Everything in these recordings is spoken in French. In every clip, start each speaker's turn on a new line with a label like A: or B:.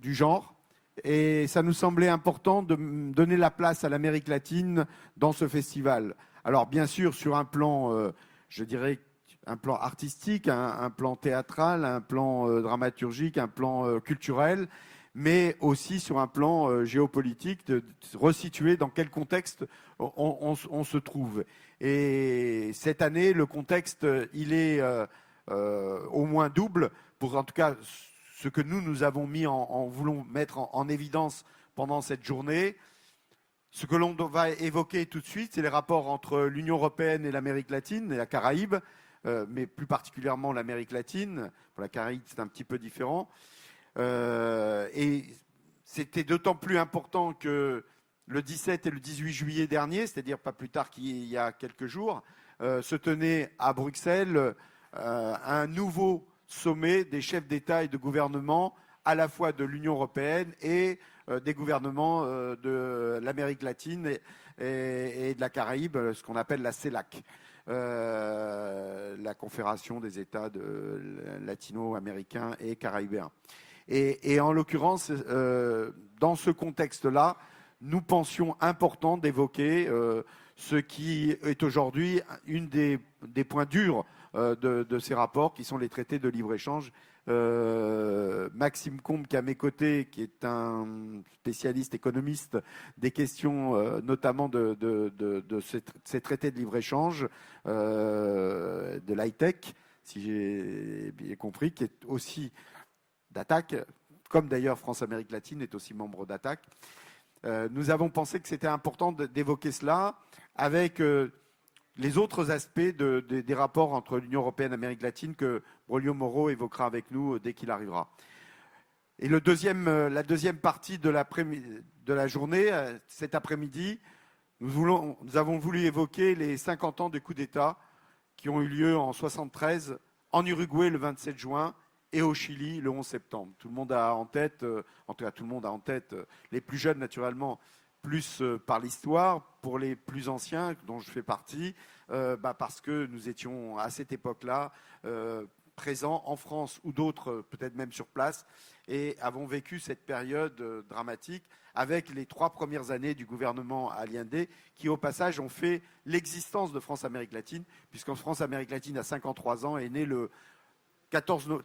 A: du genre. Et ça nous semblait important de donner la place à l'Amérique latine dans ce festival. Alors bien sûr, sur un plan, je dirais, un plan artistique, un plan théâtral, un plan dramaturgique, un plan culturel, mais aussi sur un plan géopolitique, de resituer dans quel contexte on se trouve. Et cette année, le contexte, il est au moins double, pour en tout cas ce que nous avons mis en voulons mettre en évidence pendant cette journée. Ce que l'on va évoquer tout de suite, c'est les rapports entre l'Union européenne et l'Amérique latine et la Caraïbe, mais plus particulièrement l'Amérique latine. Pour la Caraïbe, c'est un petit peu différent. Et c'était d'autant plus important que le 17 et le 18 juillet dernier, c'est-à-dire pas plus tard qu'il y a quelques jours, se tenait à Bruxelles un nouveau sommet des chefs d'État et de gouvernement à la fois de l'Union européenne et des gouvernements de l'Amérique latine et de la Caraïbe, ce qu'on appelle la CELAC, la Confédération des États latino-américains et caribéens. Et en l'occurrence, dans ce contexte-là, nous pensions important d'évoquer ce qui est aujourd'hui une des points durs de ces rapports, qui sont les traités de libre-échange. Maxime Combes, qui est à mes côtés, qui est un spécialiste économiste des questions notamment de ces traités de libre-échange, de l'high-tech, si j'ai bien compris, qui est aussi d'ATTAC, comme d'ailleurs France-Amérique latine est aussi membre d'ATTAC. Nous avons pensé que c'était important d'évoquer cela avec les autres aspects des rapports entre l'Union européenne et l'Amérique latine que Braulio Moro évoquera avec nous dès qu'il arrivera. Et la deuxième partie de la journée, cet après-midi, nous avons voulu évoquer les 50 ans de coup d'État qui ont eu lieu en 1973 en Uruguay le 27 juin et au Chili le 11 septembre. Tout le monde a en tête, en tout cas tout le monde a en tête, les plus jeunes naturellement, plus par l'histoire, pour les plus anciens, dont je fais partie, parce que nous étions à cette époque-là présents en France ou d'autres, peut-être même sur place, et avons vécu cette période dramatique avec les 3 premières années du gouvernement Allende, qui au passage ont fait l'existence de France-Amérique latine, puisqu'en France-Amérique latine, à 53 ans, est né le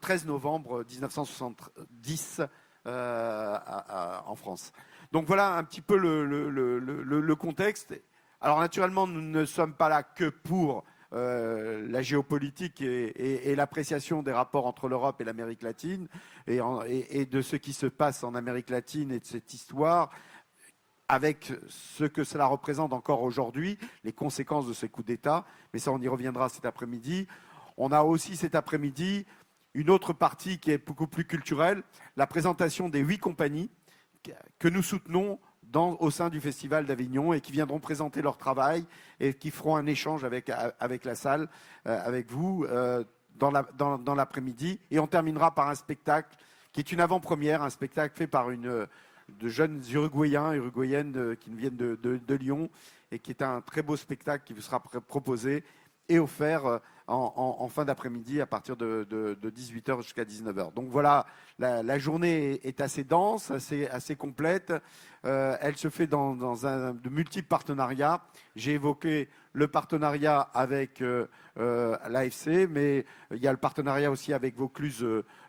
A: 13 novembre 1970 en France. Donc voilà un petit peu le contexte. Alors naturellement, nous ne sommes pas là que pour la géopolitique et l'appréciation des rapports entre l'Europe et l'Amérique latine et de ce qui se passe en Amérique latine et de cette histoire, avec ce que cela représente encore aujourd'hui, les conséquences de ces coups d'État. Mais ça, on y reviendra cet après-midi. On a aussi cet après-midi une autre partie qui est beaucoup plus culturelle, la présentation des 8 compagnies que nous soutenons au sein du Festival d'Avignon et qui viendront présenter leur travail et qui feront un échange avec la salle, avec vous, dans l'après-midi. Et on terminera par un spectacle qui est une avant-première, un spectacle fait par de jeunes Uruguayennes qui nous viennent de Lyon et qui est un très beau spectacle qui vous sera proposé et offert en fin d'après-midi à partir de 18h jusqu'à 19h. Donc voilà, la journée est assez dense, assez complète. Elle se fait dans de multiples partenariats. J'ai évoqué le partenariat avec l'AFC, mais il y a le partenariat aussi avec Vaucluse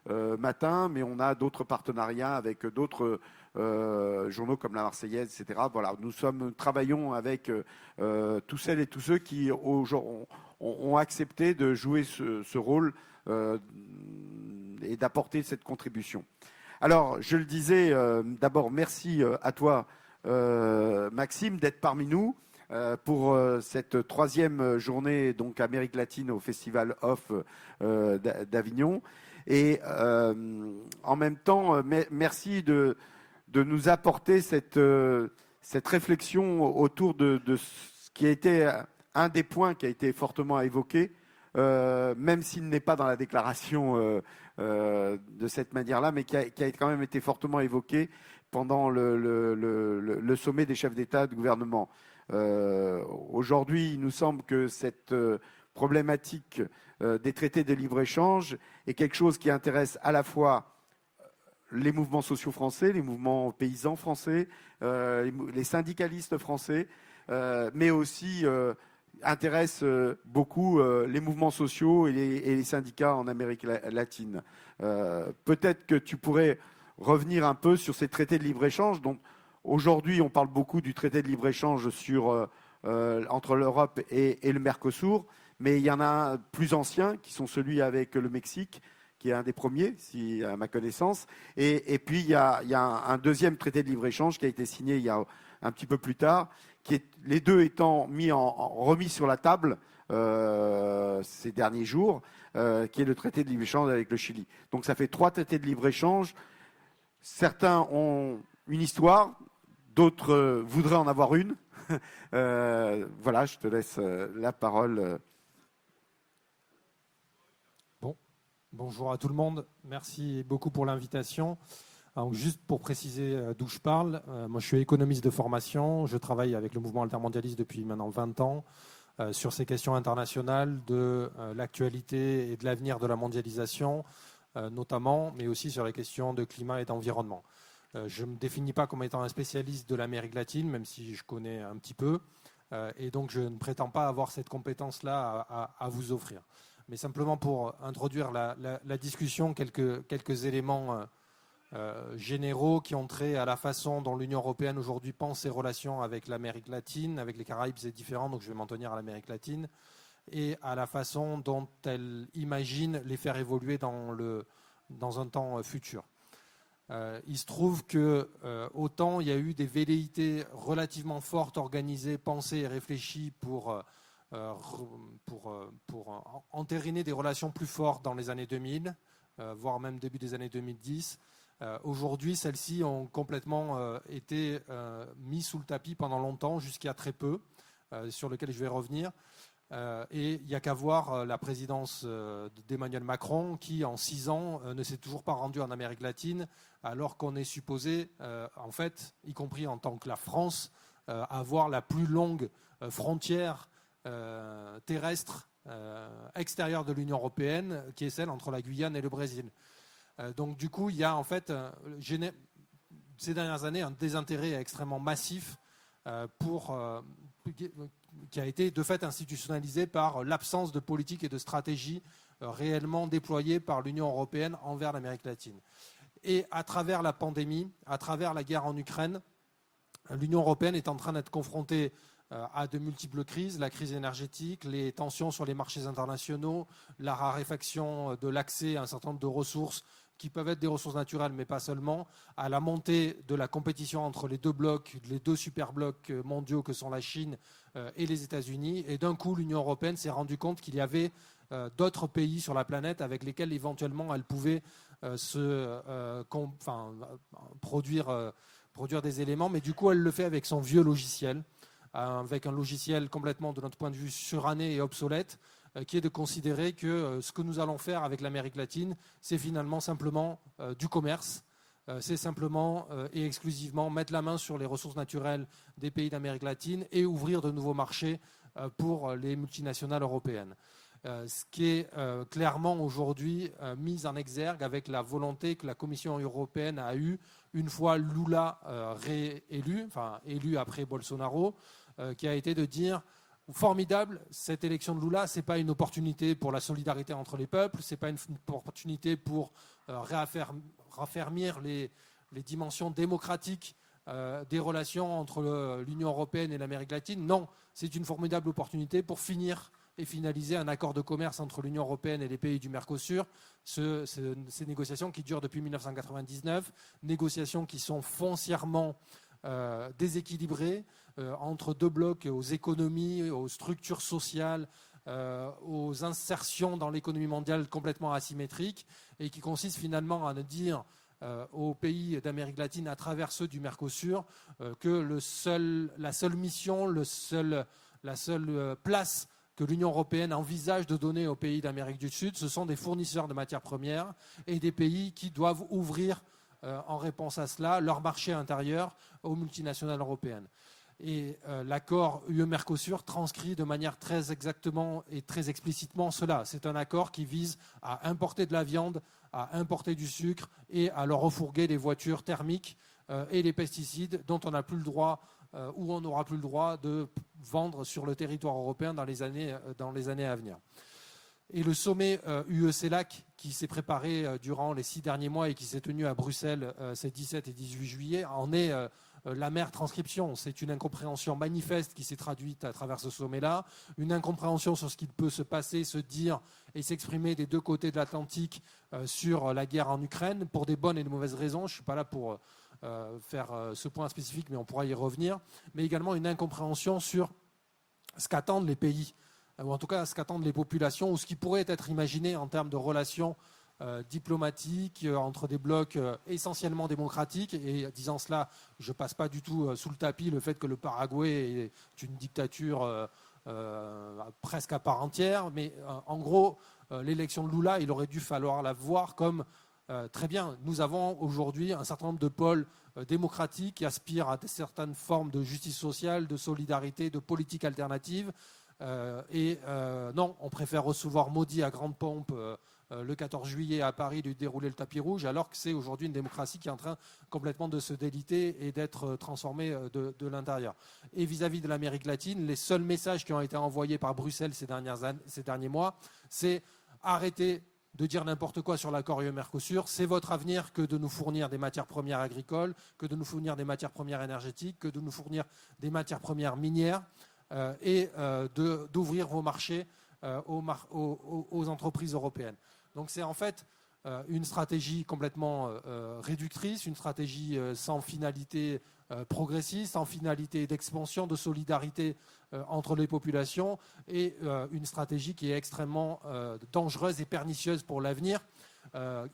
A: Matin, mais on a d'autres partenariats avec d'autres journaux comme La Marseillaise, etc. Voilà, nous travaillons avec tous celles et tous ceux qui ont accepté de jouer ce rôle et d'apporter cette contribution. Alors, je le disais, d'abord, merci à toi, Maxime, d'être parmi nous pour cette 3e journée donc Amérique latine au Festival Off d'Avignon. Et en même temps, merci de nous apporter cette réflexion autour de ce qui a été un des points qui a été fortement évoqué, même s'il n'est pas dans la déclaration de cette manière-là, mais qui a quand même été fortement évoqué pendant le sommet des chefs d'État et de gouvernement. Aujourd'hui, il nous semble que cette problématique des traités de libre-échange est quelque chose qui intéresse à la fois les mouvements sociaux français, les mouvements paysans français, les syndicalistes français, mais aussi intéresse beaucoup les mouvements sociaux et les syndicats en Amérique latine. Peut-être que tu pourrais revenir un peu sur ces traités de libre-échange. Donc, aujourd'hui, on parle beaucoup du traité de libre-échange entre l'Europe et le Mercosur, mais il y en a un plus ancien, qui sont celui avec le Mexique, qui est un des premiers, si, à ma connaissance. Et puis, il y a un deuxième traité de libre-échange qui a été signé il y a un petit peu plus tard, les deux étant remis sur la table ces derniers jours, qui est le traité de libre-échange avec le Chili. Donc, ça fait 3 traités de libre-échange. Certains ont une histoire, d'autres voudraient en avoir une. Voilà, je te laisse la parole.
B: Bonjour à tout le monde. Merci beaucoup pour l'invitation. Alors, juste pour préciser d'où je parle, moi je suis économiste de formation. Je travaille avec le mouvement altermondialiste depuis maintenant 20 ans sur ces questions internationales de l'actualité et de l'avenir de la mondialisation, notamment, mais aussi sur les questions de climat et d'environnement. Je ne me définis pas comme étant un spécialiste de l'Amérique latine, même si je connais un petit peu, et donc je ne prétends pas avoir cette compétence-là à vous offrir. Mais simplement pour introduire la discussion, quelques éléments généraux qui ont trait à la façon dont l'Union européenne aujourd'hui pense ses relations avec l'Amérique latine. Avec les Caraïbes, c'est différent, donc je vais m'en tenir à l'Amérique latine, et à la façon dont elle imagine les faire évoluer dans un temps futur. Il se trouve que autant il y a eu des velléités relativement fortes, organisées, pensées et réfléchies pour entériner des relations plus fortes dans les années 2000, voire même début des années 2010. Aujourd'hui, celles-ci ont complètement été mises sous le tapis pendant longtemps, jusqu'à très peu, sur lequel je vais revenir. Et il n'y a qu'à voir la présidence d'Emmanuel Macron, qui en 6 ans ne s'est toujours pas rendu en Amérique latine, alors qu'on est supposé, en fait, y compris en tant que la France, avoir la plus longue frontière terrestre extérieure de l'Union européenne, qui est celle entre la Guyane et le Brésil. Donc du coup, il y a en fait, ces dernières années, un désintérêt extrêmement massif qui a été de fait institutionnalisé par l'absence de politique et de stratégie réellement déployée par l'Union européenne envers l'Amérique latine. Et à travers la pandémie, à travers la guerre en Ukraine, l'Union européenne est en train d'être confrontée à de multiples crises, la crise énergétique, les tensions sur les marchés internationaux, la raréfaction de l'accès à un certain nombre de ressources qui peuvent être des ressources naturelles, mais pas seulement, à la montée de la compétition entre les deux blocs, les deux superblocs mondiaux que sont la Chine et les États-Unis. Et d'un coup, l'Union européenne s'est rendue compte qu'il y avait d'autres pays sur la planète avec lesquels éventuellement elle pouvait produire des éléments, mais du coup elle le fait avec son vieux logiciel, avec un logiciel complètement, de notre point de vue, suranné et obsolète, qui est de considérer que ce que nous allons faire avec l'Amérique latine, c'est finalement simplement du commerce, c'est simplement et exclusivement mettre la main sur les ressources naturelles des pays d'Amérique latine et ouvrir de nouveaux marchés pour les multinationales européennes. Ce qui est clairement aujourd'hui mis en exergue avec la volonté que la Commission européenne a eue une fois Lula réélu, enfin élu après Bolsonaro, qui a été de dire formidable, cette élection de Lula, ce n'est pas une opportunité pour la solidarité entre les peuples, ce n'est pas une opportunité pour raffermir les dimensions démocratiques des relations entre l'Union européenne et l'Amérique latine. Non, c'est une formidable opportunité pour finir et finaliser un accord de commerce entre l'Union européenne et les pays du Mercosur. Ces négociations qui durent depuis 1999, négociations qui sont foncièrement déséquilibrées entre deux blocs, aux économies, aux structures sociales, aux insertions dans l'économie mondiale complètement asymétriques, et qui consistent finalement à ne dire aux pays d'Amérique latine, à travers ceux du Mercosur, que la seule mission, la seule place que l'Union européenne envisage de donner aux pays d'Amérique du Sud, ce sont des fournisseurs de matières premières et des pays qui doivent ouvrir, en réponse à cela, leur marché intérieur aux multinationales européennes. Et l'accord UE-Mercosur transcrit de manière très exactement et très explicitement cela. C'est un accord qui vise à importer de la viande, à importer du sucre et à leur refourguer les voitures thermiques et les pesticides dont on n'a plus le droit ou on n'aura plus le droit de vendre sur le territoire européen dans les années à venir. Et le sommet UE-CELAC qui s'est préparé durant les 6 derniers mois et qui s'est tenu à Bruxelles ces 17 et 18 juillet en est l'amère transcription. C'est une incompréhension manifeste qui s'est traduite à travers ce sommet-là, une incompréhension sur ce qui peut se passer, se dire et s'exprimer des deux côtés de l'Atlantique sur la guerre en Ukraine, pour des bonnes et de mauvaises raisons. Je ne suis pas là pour faire ce point spécifique, mais on pourra y revenir. Mais également une incompréhension sur ce qu'attendent les pays, ou en tout cas ce qu'attendent les populations, ou ce qui pourrait être imaginé en termes de relations diplomatiques entre des blocs essentiellement démocratiques. Et disant cela, je ne passe pas du tout sous le tapis le fait que le Paraguay est une dictature presque à part entière. Mais en gros, l'élection de Lula, il aurait dû falloir la voir comme très bien. Nous avons aujourd'hui un certain nombre de pôles démocratiques qui aspirent à certaines formes de justice sociale, de solidarité, de politique alternative. Non, on préfère recevoir Modi à grande pompe le 14 juillet à Paris, lui dérouler le tapis rouge, alors que c'est aujourd'hui une démocratie qui est en train complètement de se déliter et d'être transformée de l'intérieur. Et vis-à-vis de l'Amérique latine, les seuls messages qui ont été envoyés par Bruxelles ces derniers mois, c'est arrêter de dire n'importe quoi sur l'accord UE-Mercosur. C'est votre avenir que de nous fournir des matières premières agricoles, que de nous fournir des matières premières énergétiques, que de nous fournir des matières premières minières. Et d'ouvrir vos marchés aux entreprises européennes. Donc c'est en fait une stratégie complètement réductrice, une stratégie sans finalité progressiste, sans finalité d'expansion, de solidarité entre les populations, et une stratégie qui est extrêmement dangereuse et pernicieuse pour l'avenir,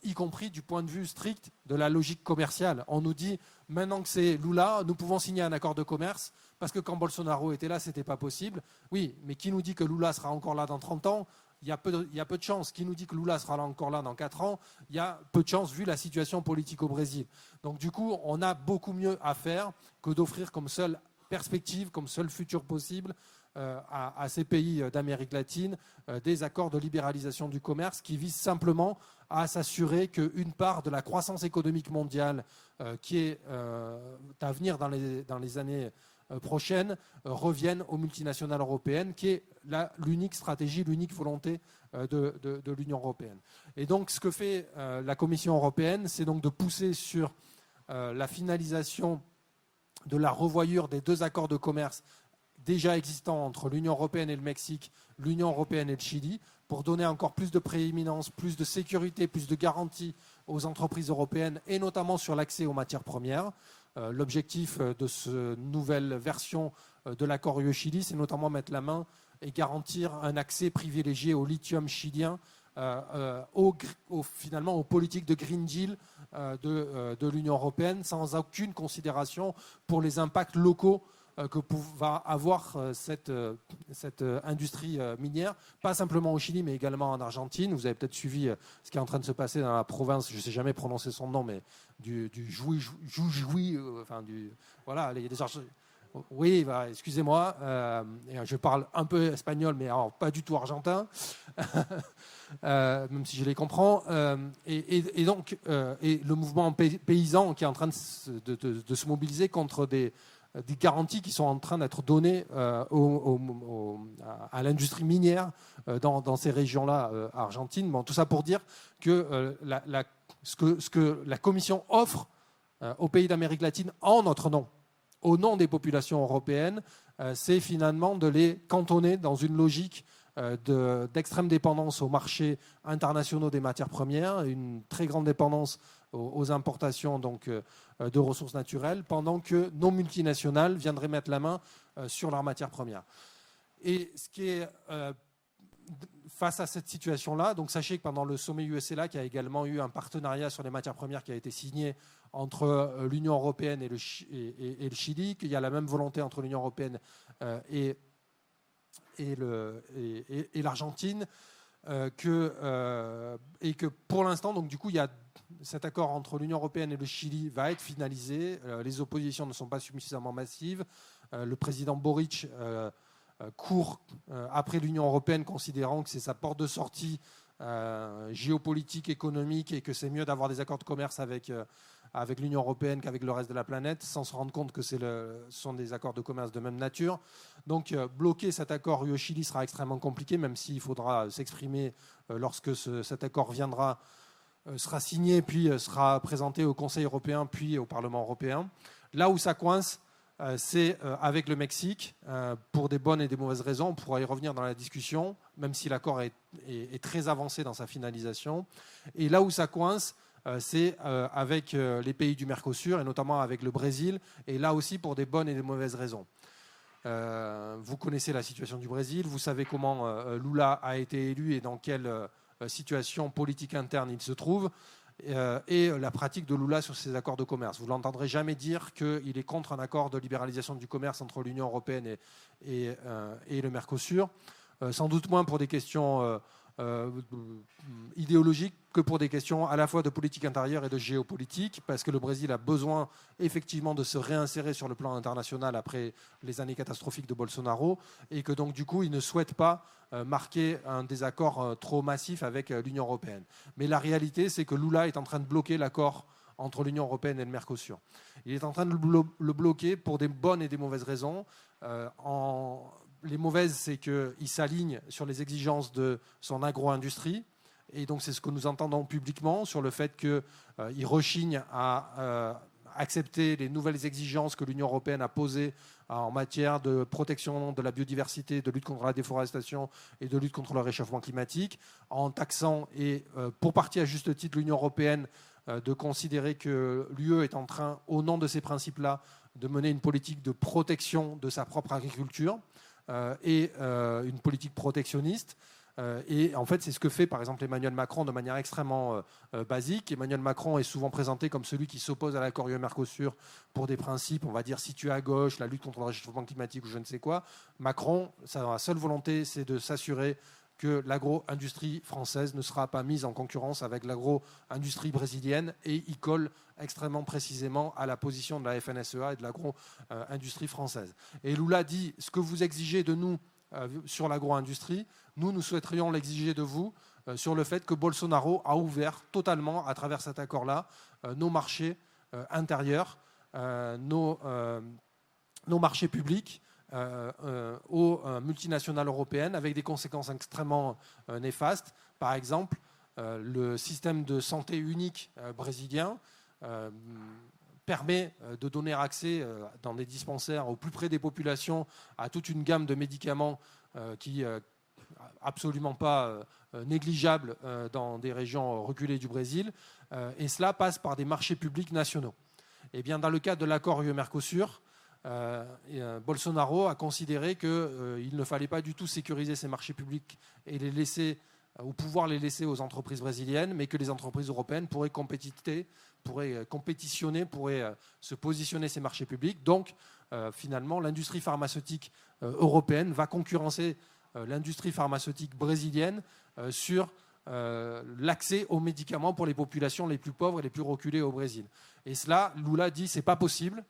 B: y compris du point de vue strict de la logique commerciale. On nous dit, maintenant que c'est Lula, nous pouvons signer un accord de commerce, parce que quand Bolsonaro était là, ce n'était pas possible. Oui, mais qui nous dit que Lula sera encore là dans 30 ans ? Il y a peu de chance. Qui nous dit que Lula sera encore là dans 4 ans ? Il y a peu de chance vu la situation politique au Brésil. Donc du coup, on a beaucoup mieux à faire que d'offrir comme seule perspective, comme seul futur possible à ces pays d'Amérique latine des accords de libéralisation du commerce qui visent simplement à s'assurer qu'une part de la croissance économique mondiale qui est à venir dans les années prochaines revienne aux multinationales européennes, qui est l'unique stratégie, l'unique volonté de l'Union européenne. Et donc ce que fait la Commission européenne, c'est donc de pousser sur la finalisation de la revoyure des 2 accords de commerce déjà existants entre l'Union européenne et le Mexique, l'Union européenne et le Chili, pour donner encore plus de prééminence, plus de sécurité, plus de garanties aux entreprises européennes, et notamment sur l'accès aux matières premières. L'objectif de cette nouvelle version de l'accord UE-Chili, c'est notamment mettre la main et garantir un accès privilégié au lithium chilien, finalement aux politiques de Green Deal de l'Union européenne, sans aucune considération pour les impacts locaux que va avoir cette industrie minière, pas simplement au Chili, mais également en Argentine. Vous avez peut-être suivi ce qui est en train de se passer dans la province, je ne sais jamais prononcer son nom, mais du Jujuy, voilà, il y a des oui, bah, excusez-moi, je parle un peu espagnol, mais alors pas du tout argentin, même si je les comprends. Et donc, le mouvement paysan qui est en train de se mobiliser contre des garanties qui sont en train d'être données à l'industrie minière dans ces régions-là argentines. Bon, tout ça pour dire que ce que la Commission offre aux pays d'Amérique latine en notre nom, au nom des populations européennes, c'est finalement de les cantonner dans une logique d'extrême dépendance aux marchés internationaux des matières premières, une très grande dépendance aux importations donc, de ressources naturelles, pendant que nos multinationales viendraient mettre la main sur leurs matières premières. Et ce qui est face à cette situation-là, donc sachez que pendant le sommet UE-CELAC, il y a également eu un partenariat sur les matières premières qui a été signé entre l'Union européenne et le Chili, qu'il y a la même volonté entre l'Union européenne et l'Argentine, et que pour l'instant, donc du coup, il y a cet accord entre l'Union européenne et le Chili va être finalisé. Les oppositions ne sont pas suffisamment massives. le président Boric court après l'Union européenne, considérant que c'est sa porte de sortie géopolitique, économique, et que c'est mieux d'avoir des accords de commerce avec l'Union européenne qu'avec le reste de la planète, sans se rendre compte que ce sont des accords de commerce de même nature. Donc bloquer cet accord UE-Chili sera extrêmement compliqué, même s'il faudra s'exprimer lorsque cet accord sera signé, puis sera présenté au Conseil européen, puis au Parlement européen. Là où ça coince, c'est avec le Mexique, pour des bonnes et des mauvaises raisons. On pourra y revenir dans la discussion, même si l'accord est très avancé dans sa finalisation. Et là où ça coince, c'est avec les pays du Mercosur, et notamment avec le Brésil, et là aussi pour des bonnes et des mauvaises raisons. Vous connaissez la situation du Brésil, vous savez comment Lula a été élu et dans quelle situation politique interne il se trouve. Et la pratique de Lula sur ces accords de commerce. Vous ne l'entendrez jamais dire qu'il est contre un accord de libéralisation du commerce entre l'Union européenne et le Mercosur, sans doute moins pour des questions idéologiques que pour des questions à la fois de politique intérieure et de géopolitique, parce que le Brésil a besoin effectivement de se réinsérer sur le plan international après les années catastrophiques de Bolsonaro, et que donc du coup il ne souhaite pas marquer un désaccord trop massif avec l'Union européenne. Mais la réalité, c'est que Lula est en train de bloquer l'accord entre l'Union européenne et le Mercosur. Il est en train de le bloquer pour des bonnes et des mauvaises raisons. Les mauvaises, c'est qu'il s'aligne sur les exigences de son agro-industrie. Et donc, c'est ce que nous entendons publiquement sur le fait qu'il rechigne à accepter les nouvelles exigences que l'Union européenne a posées en matière de protection de la biodiversité, de lutte contre la déforestation et de lutte contre le réchauffement climatique, en taxant, et pour partie à juste titre, l'Union européenne de considérer que l'UE est en train, au nom de ces principes-là, de mener une politique de protection de sa propre agriculture et une politique protectionniste. Et en fait, c'est ce que fait par exemple Emmanuel Macron de manière extrêmement basique. Emmanuel Macron est souvent présenté comme celui qui s'oppose à l'accord UE-Mercosur pour des principes, on va dire, situés à gauche, la lutte contre le réchauffement climatique ou je ne sais quoi. Macron, sa seule volonté, c'est de s'assurer que l'agro-industrie française ne sera pas mise en concurrence avec l'agro-industrie brésilienne, et il colle extrêmement précisément à la position de la FNSEA et de l'agro-industrie française. Et Lula dit, ce que vous exigez de nous sur l'agro-industrie, nous souhaiterions l'exiger de vous sur le fait que Bolsonaro a ouvert totalement, à travers cet accord-là, nos marchés intérieurs, nos marchés publics, aux multinationales européennes, avec des conséquences extrêmement néfastes. Par exemple, le système de santé unique brésilien permet de donner accès dans des dispensaires au plus près des populations à toute une gamme de médicaments qui absolument pas négligeable dans des régions reculées du Brésil, et cela passe par des marchés publics nationaux. Et bien, dans le cadre de l'accord UE-Mercosur, Bolsonaro a considéré qu'il ne fallait pas du tout sécuriser ces marchés publics et les laisser, ou pouvoir les laisser aux entreprises brésiliennes, mais que les entreprises européennes pourraient compétitionner, pourraient se positionner ces marchés publics. Donc, finalement, l'industrie pharmaceutique européenne va concurrencer l'industrie pharmaceutique brésilienne sur l'accès aux médicaments pour les populations les plus pauvres et les plus reculées au Brésil. Et cela, Lula dit, c'est pas possible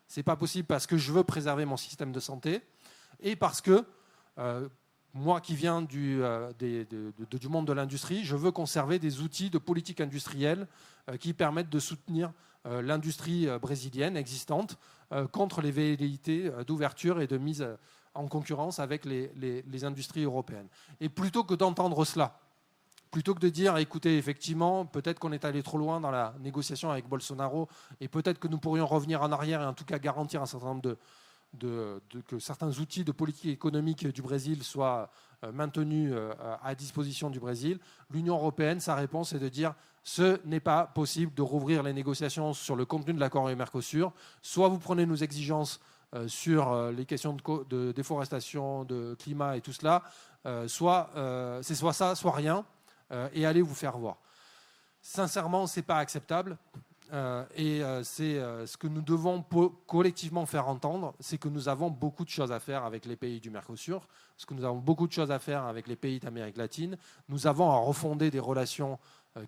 B: parce que je veux préserver mon système de santé et parce que moi qui viens du monde de l'industrie, je veux conserver des outils de politique industrielle qui permettent de soutenir l'industrie brésilienne existante contre les velléités d'ouverture et de mise en concurrence avec les industries européennes. Et plutôt que d'entendre cela, plutôt que de dire, écoutez, effectivement, peut-être qu'on est allé trop loin dans la négociation avec Bolsonaro et peut-être que nous pourrions revenir en arrière et en tout cas garantir un certain nombre que certains outils de politique économique du Brésil soient maintenus à disposition du Brésil, l'Union européenne, sa réponse est de dire ce n'est pas possible de rouvrir les négociations sur le contenu de l'accord UE-Mercosur. Soit vous prenez nos exigences sur les questions de déforestation, de climat et tout cela, soit c'est soit ça, soit rien, et allez vous faire voir. Sincèrement, ce n'est pas acceptable. Et c'est ce que nous devons collectivement faire entendre, c'est que nous avons beaucoup de choses à faire avec les pays du Mercosur, parce que nous avons beaucoup de choses à faire avec les pays d'Amérique latine. Nous avons à refonder des relations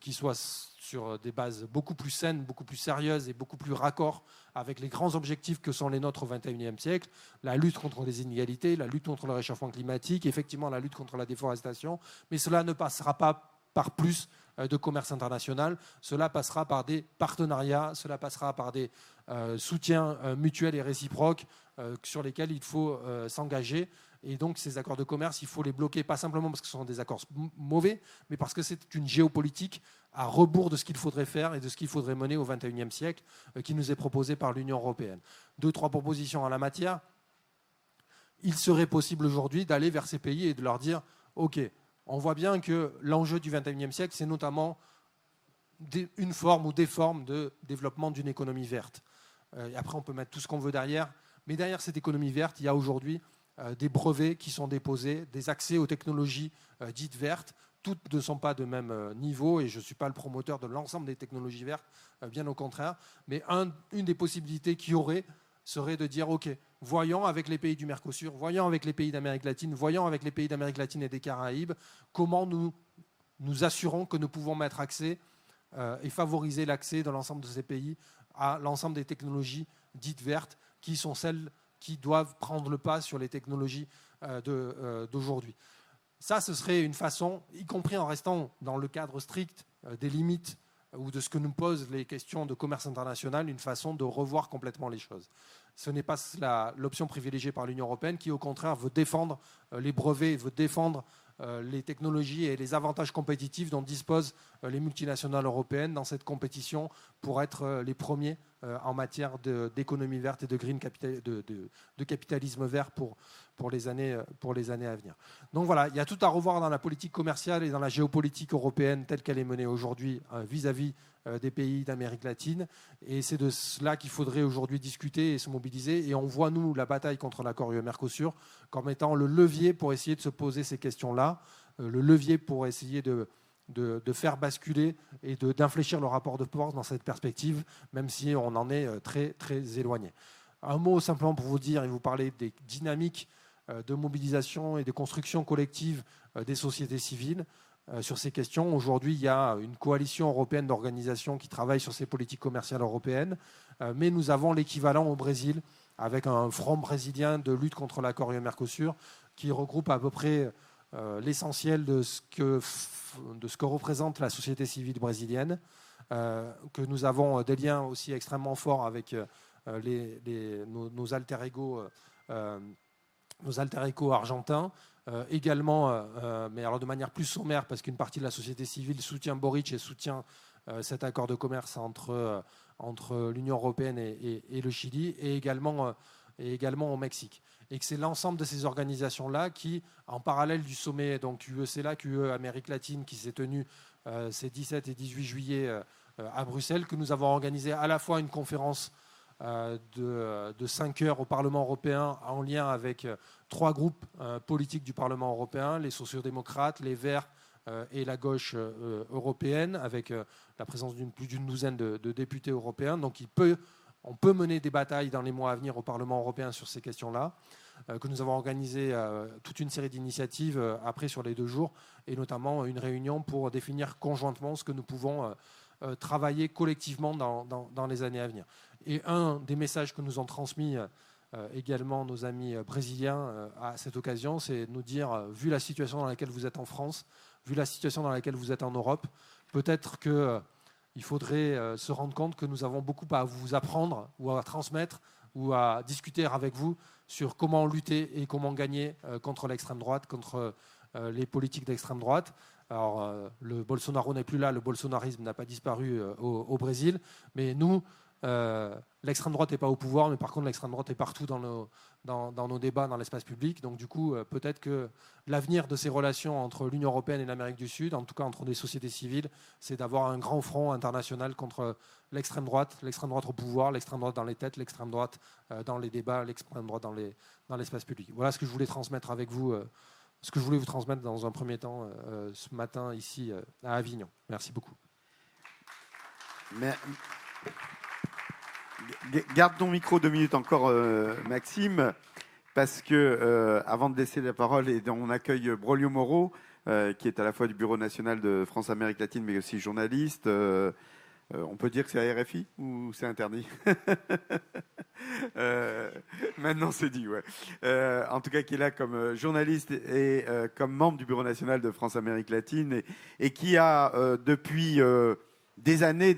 B: qui soit sur des bases beaucoup plus saines, beaucoup plus sérieuses et beaucoup plus raccord avec les grands objectifs que sont les nôtres au XXIe siècle, la lutte contre les inégalités, la lutte contre le réchauffement climatique, effectivement la lutte contre la déforestation, mais cela ne passera pas par plus de commerce international, cela passera par des partenariats, cela passera par des soutiens mutuels et réciproques sur lesquels il faut s'engager. Et donc ces accords de commerce, il faut les bloquer, pas simplement parce que ce sont des accords mauvais, mais parce que c'est une géopolitique à rebours de ce qu'il faudrait faire et de ce qu'il faudrait mener au XXIe siècle qui nous est proposé par l'Union européenne. 2-3 propositions en la matière. Il serait possible aujourd'hui d'aller vers ces pays et de leur dire « Ok, on voit bien que l'enjeu du XXIe siècle, c'est notamment une forme ou des formes de développement d'une économie verte. Et après, on peut mettre tout ce qu'on veut derrière. Mais derrière cette économie verte, il y a aujourd'hui des brevets qui sont déposés, des accès aux technologies dites vertes. Toutes ne sont pas de même niveau et je ne suis pas le promoteur de l'ensemble des technologies vertes, bien au contraire. Mais une des possibilités qu'il y aurait serait de dire, OK, voyons avec les pays du Mercosur, voyons avec les pays d'Amérique latine, voyons avec les pays d'Amérique latine et des Caraïbes, comment nous assurons que nous pouvons mettre accès et favoriser l'accès de l'ensemble de ces pays à l'ensemble des technologies dites vertes qui sont celles qui doivent prendre le pas sur les technologies d'aujourd'hui. Ça, ce serait une façon, y compris en restant dans le cadre strict des limites ou de ce que nous posent les questions de commerce international, une façon de revoir complètement les choses. Ce n'est pas l'option privilégiée par l'Union européenne qui, au contraire, veut défendre les brevets, veut défendre les technologies et les avantages compétitifs dont disposent les multinationales européennes dans cette compétition pour être les premiers en matière d'économie verte et de green de capitalisme vert pour les années à venir. Donc voilà, il y a tout à revoir dans la politique commerciale et dans la géopolitique européenne telle qu'elle est menée aujourd'hui vis-à-vis des pays d'Amérique latine. Et c'est de cela qu'il faudrait aujourd'hui discuter et se mobiliser. Et on voit, nous, la bataille contre l'accord UE-Mercosur comme étant le levier pour essayer de se poser ces questions-là, le levier pour essayer de faire basculer et d'infléchir le rapport de force dans cette perspective, même si on en est très, très éloigné. Un mot simplement pour vous dire et vous parler des dynamiques de mobilisation et de construction collective des sociétés civiles sur ces questions. Aujourd'hui, il y a une coalition européenne d'organisations qui travaillent sur ces politiques commerciales européennes, mais nous avons l'équivalent au Brésil avec un front brésilien de lutte contre l'accord UE-Mercosur qui regroupe à peu près l'essentiel de ce que représente la société civile brésilienne, que nous avons des liens aussi extrêmement forts avec nos alter ego argentins, également, mais alors de manière plus sommaire, parce qu'une partie de la société civile soutient Boric et soutient cet accord de commerce entre l'Union européenne et le Chili, et également au Mexique. Et que c'est l'ensemble de ces organisations-là qui, en parallèle du sommet donc UE-CELAC, UE-Amérique latine, qui s'est tenu ces 17 et 18 juillet à Bruxelles, que nous avons organisé à la fois une conférence de 5 heures au Parlement européen en lien avec 3 groupes politiques du Parlement européen, les sociodémocrates, les Verts et la gauche européenne, avec la présence plus d'une douzaine de députés européens. Donc on peut mener des batailles dans les mois à venir au Parlement européen sur ces questions-là, que nous avons organisé toute une série d'initiatives après sur les 2 jours, et notamment une réunion pour définir conjointement ce que nous pouvons travailler collectivement dans les années à venir. Et un des messages que nous ont transmis également nos amis brésiliens à cette occasion, c'est de nous dire, vu la situation dans laquelle vous êtes en France, vu la situation dans laquelle vous êtes en Europe, peut-être qu'il faudrait se rendre compte que nous avons beaucoup à vous apprendre ou à transmettre ou à discuter avec vous sur comment lutter et comment gagner contre l'extrême droite, contre les politiques d'extrême droite. Alors, le Bolsonaro n'est plus là, le bolsonarisme n'a pas disparu au Brésil, mais nous, l'extrême droite n'est pas au pouvoir, mais par contre l'extrême droite est partout dans nos débats, dans l'espace public. Donc du coup, peut-être que l'avenir de ces relations entre l'Union européenne et l'Amérique du Sud, en tout cas entre des sociétés civiles, c'est d'avoir un grand front international contre l'extrême droite au pouvoir, l'extrême droite dans les têtes, l'extrême droite dans les débats, l'extrême droite dans l'espace public. Voilà ce que je voulais transmettre avec vous, ce que je voulais vous transmettre dans un premier temps ce matin ici à Avignon. Merci beaucoup.
A: Garde ton micro 2 minutes encore, Maxime, parce que avant de laisser la parole et on accueille Braulio Moro, qui est à la fois du Bureau national de France-Amérique latine, mais aussi journaliste. On peut dire que c'est à RFI ou c'est interdit? Maintenant, c'est dit, ouais. En tout cas, qui est là comme journaliste et comme membre du Bureau national de France-Amérique latine et qui a, depuis des années,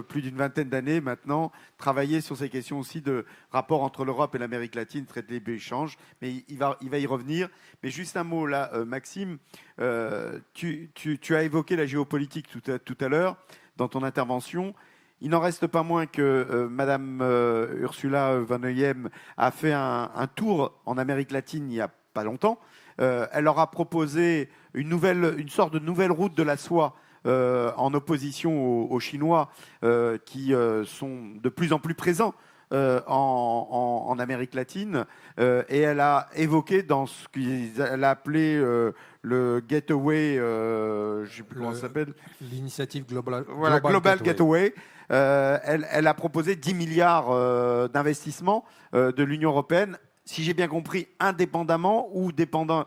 A: plus d'une vingtaine d'années maintenant, travaillé sur ces questions aussi de rapport entre l'Europe et l'Amérique latine, traité de libre-échange. Mais il va y revenir. Mais juste un mot là, Maxime, tu as évoqué la géopolitique tout à l'heure dans ton intervention. Il n'en reste pas moins que Madame Ursula von der Leyen a fait un tour en Amérique latine il n'y a pas longtemps. Elle leur a proposé une sorte de nouvelle route de la soie en opposition aux Chinois qui sont de plus en plus présents en Amérique latine. Et elle a évoqué dans ce qu'elle a appelé le Gateway, je ne sais plus comment ça s'appelle.
B: L'initiative Global
A: Gateway. Elle a proposé 10 milliards d'investissements de l'Union européenne, si j'ai bien compris, indépendamment ou dépendamment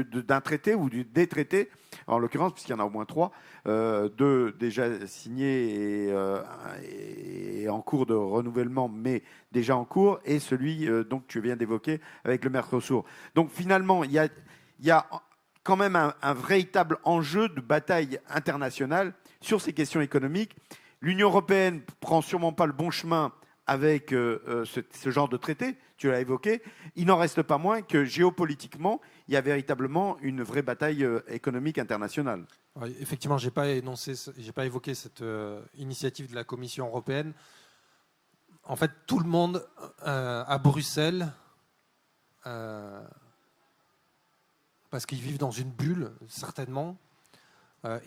A: d'un traité ou des traités, en l'occurrence, puisqu'il y en a au moins 3, 2 déjà signés et en cours de renouvellement, mais déjà en cours, et celui donc tu viens d'évoquer avec le Mercosur. Donc finalement, il y a quand même un véritable enjeu de bataille internationale sur ces questions économiques. L'Union européenne prend sûrement pas le bon chemin avec ce genre de traité, tu l'as évoqué. Il n'en reste pas moins que géopolitiquement, il y a véritablement une vraie bataille économique internationale.
B: Oui, effectivement, j'ai pas évoqué cette initiative de la Commission européenne. En fait, tout le monde à Bruxelles, parce qu'ils vivent dans une bulle, certainement,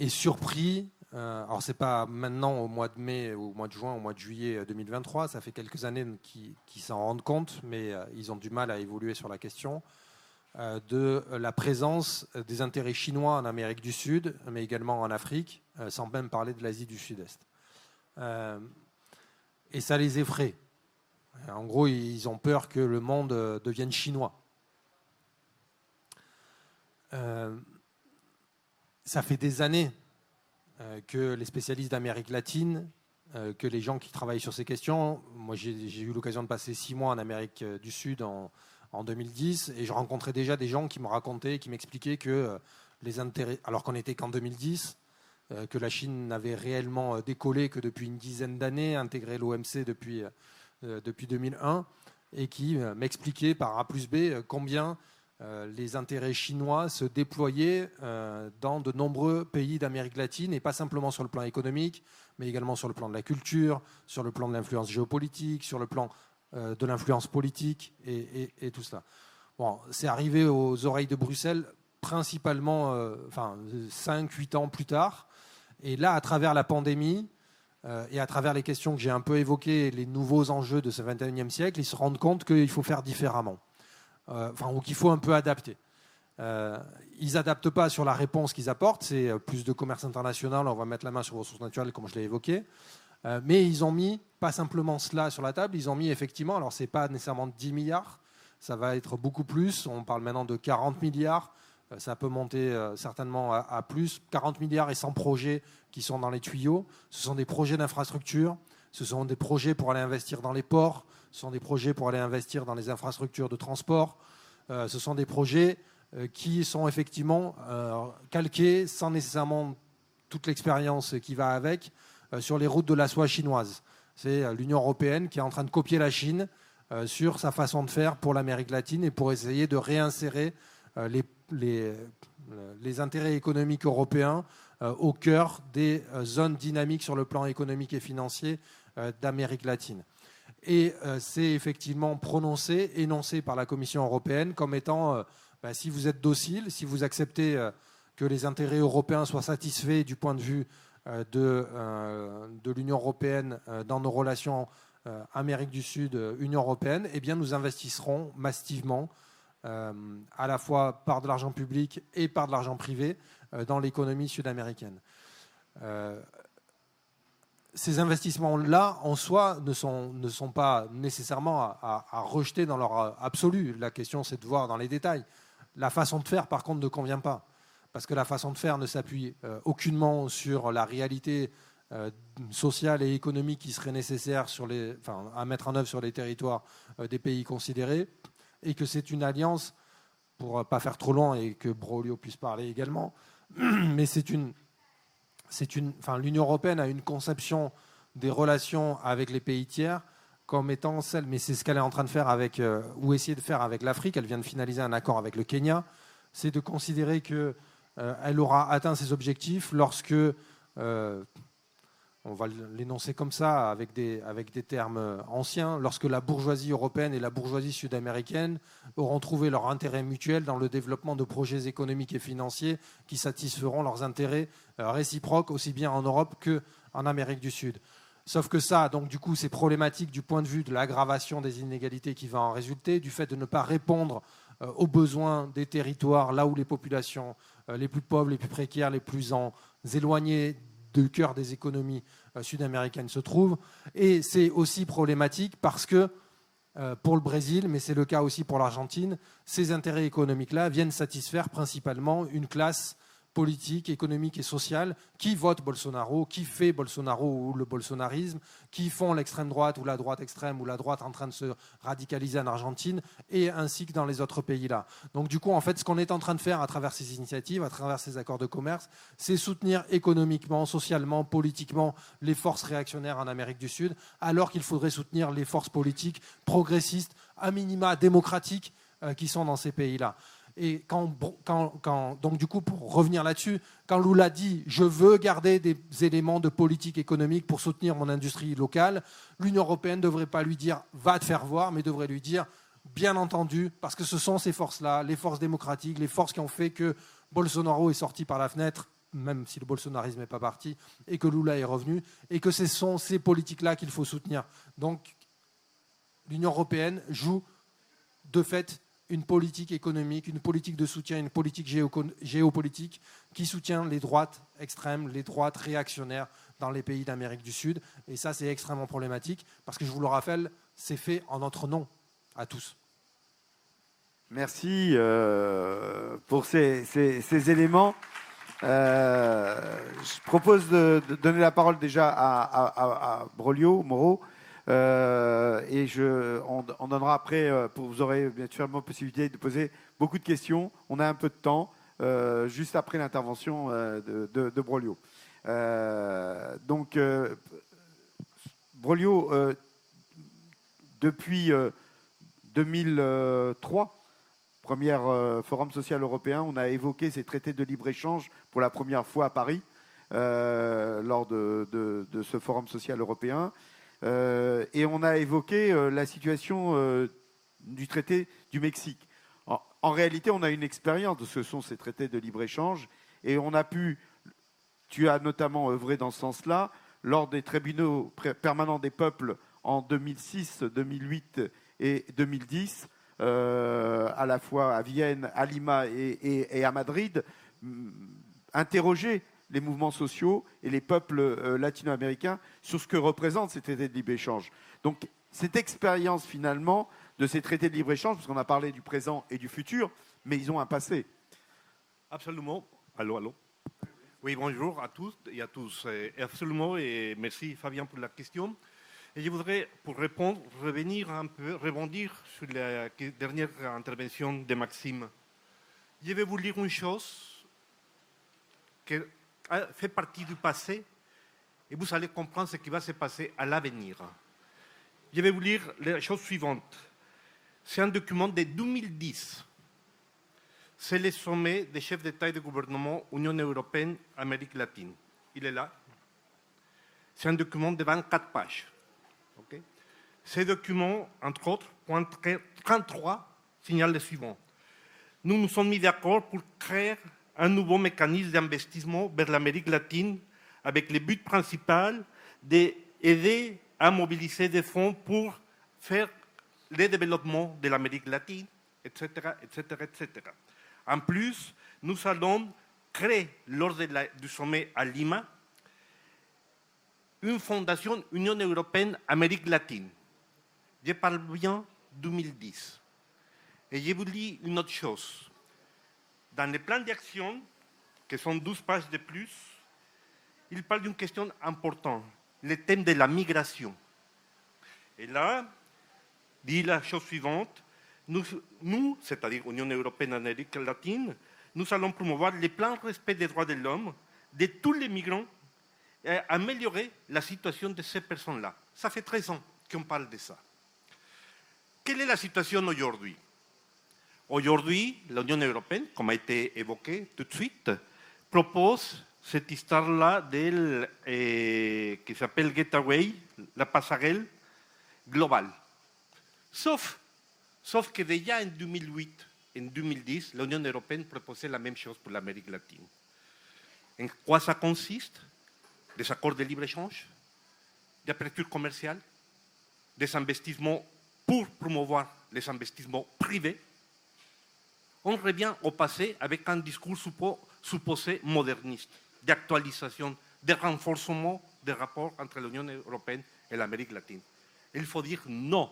B: est surpris. Alors, ce n'est pas maintenant au mois de mai, au mois de juin, au mois de juillet 2023. Ça fait quelques années qu'ils s'en rendent compte, mais ils ont du mal à évoluer sur la question de la présence des intérêts chinois en Amérique du Sud, mais également en Afrique, sans même parler de l'Asie du Sud-Est. Et ça les effraie. En gros, ils ont peur que le monde devienne chinois. Ça fait des années que les spécialistes d'Amérique latine, que les gens qui travaillent sur ces questions, moi j'ai eu l'occasion de passer 6 mois en Amérique du Sud en 2010, et je rencontrais déjà des gens qui me racontaient, qui m'expliquaient que les intérêts, alors qu'on n'était qu'en 2010, que la Chine n'avait réellement décollé que depuis une dizaine d'années, intégré l'OMC depuis 2001, et qui m'expliquaient par A plus B combien les intérêts chinois se déployaient dans de nombreux pays d'Amérique latine, et pas simplement sur le plan économique, mais également sur le plan de la culture, sur le plan de l'influence géopolitique, sur le plan de l'influence politique et tout cela. Bon, c'est arrivé aux oreilles de Bruxelles principalement 5-8 ans plus tard. Et là, à travers la pandémie et à travers les questions que j'ai un peu évoquées, les nouveaux enjeux de ce 21e siècle, ils se rendent compte qu'il faut faire différemment. Ou qu'il faut un peu adapter. Ils n'adaptent pas sur la réponse qu'ils apportent, c'est plus de commerce international, on va mettre la main sur les ressources naturelles, comme je l'ai évoqué. Mais ils ont mis, pas simplement cela sur la table, ils ont mis effectivement, alors ce n'est pas nécessairement 10 milliards, ça va être beaucoup plus, on parle maintenant de 40 milliards, ça peut monter certainement à plus, 40 milliards et 100 projets qui sont dans les tuyaux. Ce sont des projets d'infrastructure, ce sont des projets pour aller investir dans les ports, ce sont des projets pour aller investir dans les infrastructures de transport, ce sont des projets qui sont effectivement calqués, sans nécessairement toute l'expérience qui va avec, sur les routes de la soie chinoise. C'est l'Union européenne qui est en train de copier la Chine sur sa façon de faire pour l'Amérique latine et pour essayer de réinsérer les intérêts économiques européens au cœur des zones dynamiques sur le plan économique et financier d'Amérique latine. Et c'est effectivement énoncé par la Commission européenne comme étant, si vous êtes docile, si vous acceptez que les intérêts européens soient satisfaits du point de vue de l'Union européenne dans nos relations Amérique du Sud, Union européenne, eh bien nous investisserons massivement, à la fois par de l'argent public et par de l'argent privé, dans l'économie sud-américaine. Ces investissements-là, en soi, ne sont pas nécessairement à rejeter dans leur absolu. La question, c'est de voir dans les détails. La façon de faire, par contre, ne convient pas. Parce que la façon de faire ne s'appuie aucunement sur la réalité sociale et économique qui serait nécessaire à mettre en œuvre sur les territoires des pays considérés, et que c'est une alliance, pour ne pas faire trop long et que Broglio puisse parler également, mais l'Union européenne a une conception des relations avec les pays tiers comme étant celle, mais c'est ce qu'elle est en train de faire ou essayer de faire avec l'Afrique. Elle vient de finaliser un accord avec le Kenya. C'est de considérer qu'elle aura atteint ses objectifs lorsque, on va l'énoncer comme ça, avec des termes anciens, lorsque la bourgeoisie européenne et la bourgeoisie sud-américaine auront trouvé leur intérêt mutuel dans le développement de projets économiques et financiers qui satisferont leurs intérêts réciproques, aussi bien en Europe qu'en Amérique du Sud. Sauf que ça, donc du coup, c'est problématique du point de vue de l'aggravation des inégalités qui va en résulter, du fait de ne pas répondre aux besoins des territoires, là où les populations les plus pauvres, les plus précaires, les plus éloignées du cœur des économies sud-américaines se trouvent. Et c'est aussi problématique parce que, pour le Brésil, mais c'est le cas aussi pour l'Argentine, ces intérêts économiques-là viennent satisfaire principalement une classe politique, économique et sociale qui vote Bolsonaro, qui fait Bolsonaro ou le bolsonarisme, qui font l'extrême droite ou la droite extrême ou la droite en train de se radicaliser en Argentine, et ainsi que dans les autres pays-là. Donc du coup, en fait, ce qu'on est en train de faire à travers ces initiatives, à travers ces accords de commerce, c'est soutenir économiquement, socialement, politiquement les forces réactionnaires en Amérique du Sud, alors qu'il faudrait soutenir les forces politiques progressistes, à minima démocratiques, qui sont dans ces pays-là. Et donc du coup, pour revenir là-dessus, quand Lula dit « je veux garder des éléments de politique économique pour soutenir mon industrie locale », l'Union européenne ne devrait pas lui dire « va te faire voir », mais devrait lui dire « bien entendu », parce que ce sont ces forces-là, les forces démocratiques, les forces qui ont fait que Bolsonaro est sorti par la fenêtre, même si le bolsonarisme n'est pas parti, et que Lula est revenu, et que ce sont ces politiques-là qu'il faut soutenir. Donc l'Union européenne joue de fait une politique économique, une politique de soutien, une politique géopolitique qui soutient les droites extrêmes, les droites réactionnaires dans les pays d'Amérique du Sud. Et ça, c'est extrêmement problématique parce que, je vous le rappelle, c'est fait en notre nom à tous.
A: Merci pour ces éléments. Je propose de donner la parole déjà à Broglio, Moreau. Et on donnera après, vous aurez bien sûr la possibilité de poser beaucoup de questions. On a un peu de temps, juste après l'intervention de Broglio. Donc, Broglio, depuis 2003, premier Forum social européen, on a évoqué ces traités de libre-échange pour la première fois à Paris, lors de ce Forum social européen. Et on a évoqué la situation du traité du Mexique. En réalité, on a une expérience de ce que sont ces traités de libre-échange et tu as notamment œuvré dans ce sens-là lors des tribunaux permanents des peuples en 2006, 2008 et 2010, à la fois à Vienne, à Lima et à Madrid, interroger les mouvements sociaux et les peuples latino-américains sur ce que représentent ces traités de libre-échange. Donc, cette expérience, finalement, de ces traités de libre-échange, parce qu'on a parlé du présent et du futur, mais ils ont un passé.
C: Absolument. Allô. Oui, bonjour à tous et à tous. Absolument, et merci Fabien pour la question. Et je voudrais, pour répondre, revenir un peu, rebondir sur la dernière intervention de Maxime. Je vais vous lire une chose qui fait partie du passé et vous allez comprendre ce qui va se passer à l'avenir. Je vais vous lire la chose suivante. C'est un document de 2010. C'est le sommet des chefs d'État et de gouvernement Union européenne, Amérique latine. Il est là. C'est un document de 24 pages. Okay. Ce document, entre autres, point 33, signale le suivant. Nous nous sommes mis d'accord pour créer un nouveau mécanisme d'investissement vers l'Amérique latine avec le but principal d'aider à mobiliser des fonds pour faire le développement de l'Amérique latine, etc., etc., etc. En plus, nous allons créer, lors du sommet à Lima, une fondation Union européenne-Amérique latine. Je parle bien 2010. Et je vous dis une autre chose. dans les plans d'action, qui sont 12 pages de plus, il parle d'une question importante, le thème de la migration. Et là, dit la chose suivante, nous c'est-à-dire l'Union européenne et l'Amérique latine, nous allons promouvoir le plein respect des droits de l'homme de tous les migrants et améliorer la situation de ces personnes-là. Ça fait 13 ans qu'on parle de ça. Quelle est la situation aujourd'hui? Aujourd'hui, l'Union européenne, comme a été évoqué tout de suite, propose cette histoire-là qui s'appelle Gateway, la passerelle globale. Sauf que déjà en 2008, en 2010, l'Union européenne proposait la même chose pour l'Amérique latine. En quoi ça consiste? Des accords de libre-échange, d'aperture commerciale, des investissements pour promouvoir les investissements privés. On revient au passé avec un discours supposé moderniste, d'actualisation, de renforcement des rapports entre l'Union européenne et l'Amérique latine. Il faut dire non.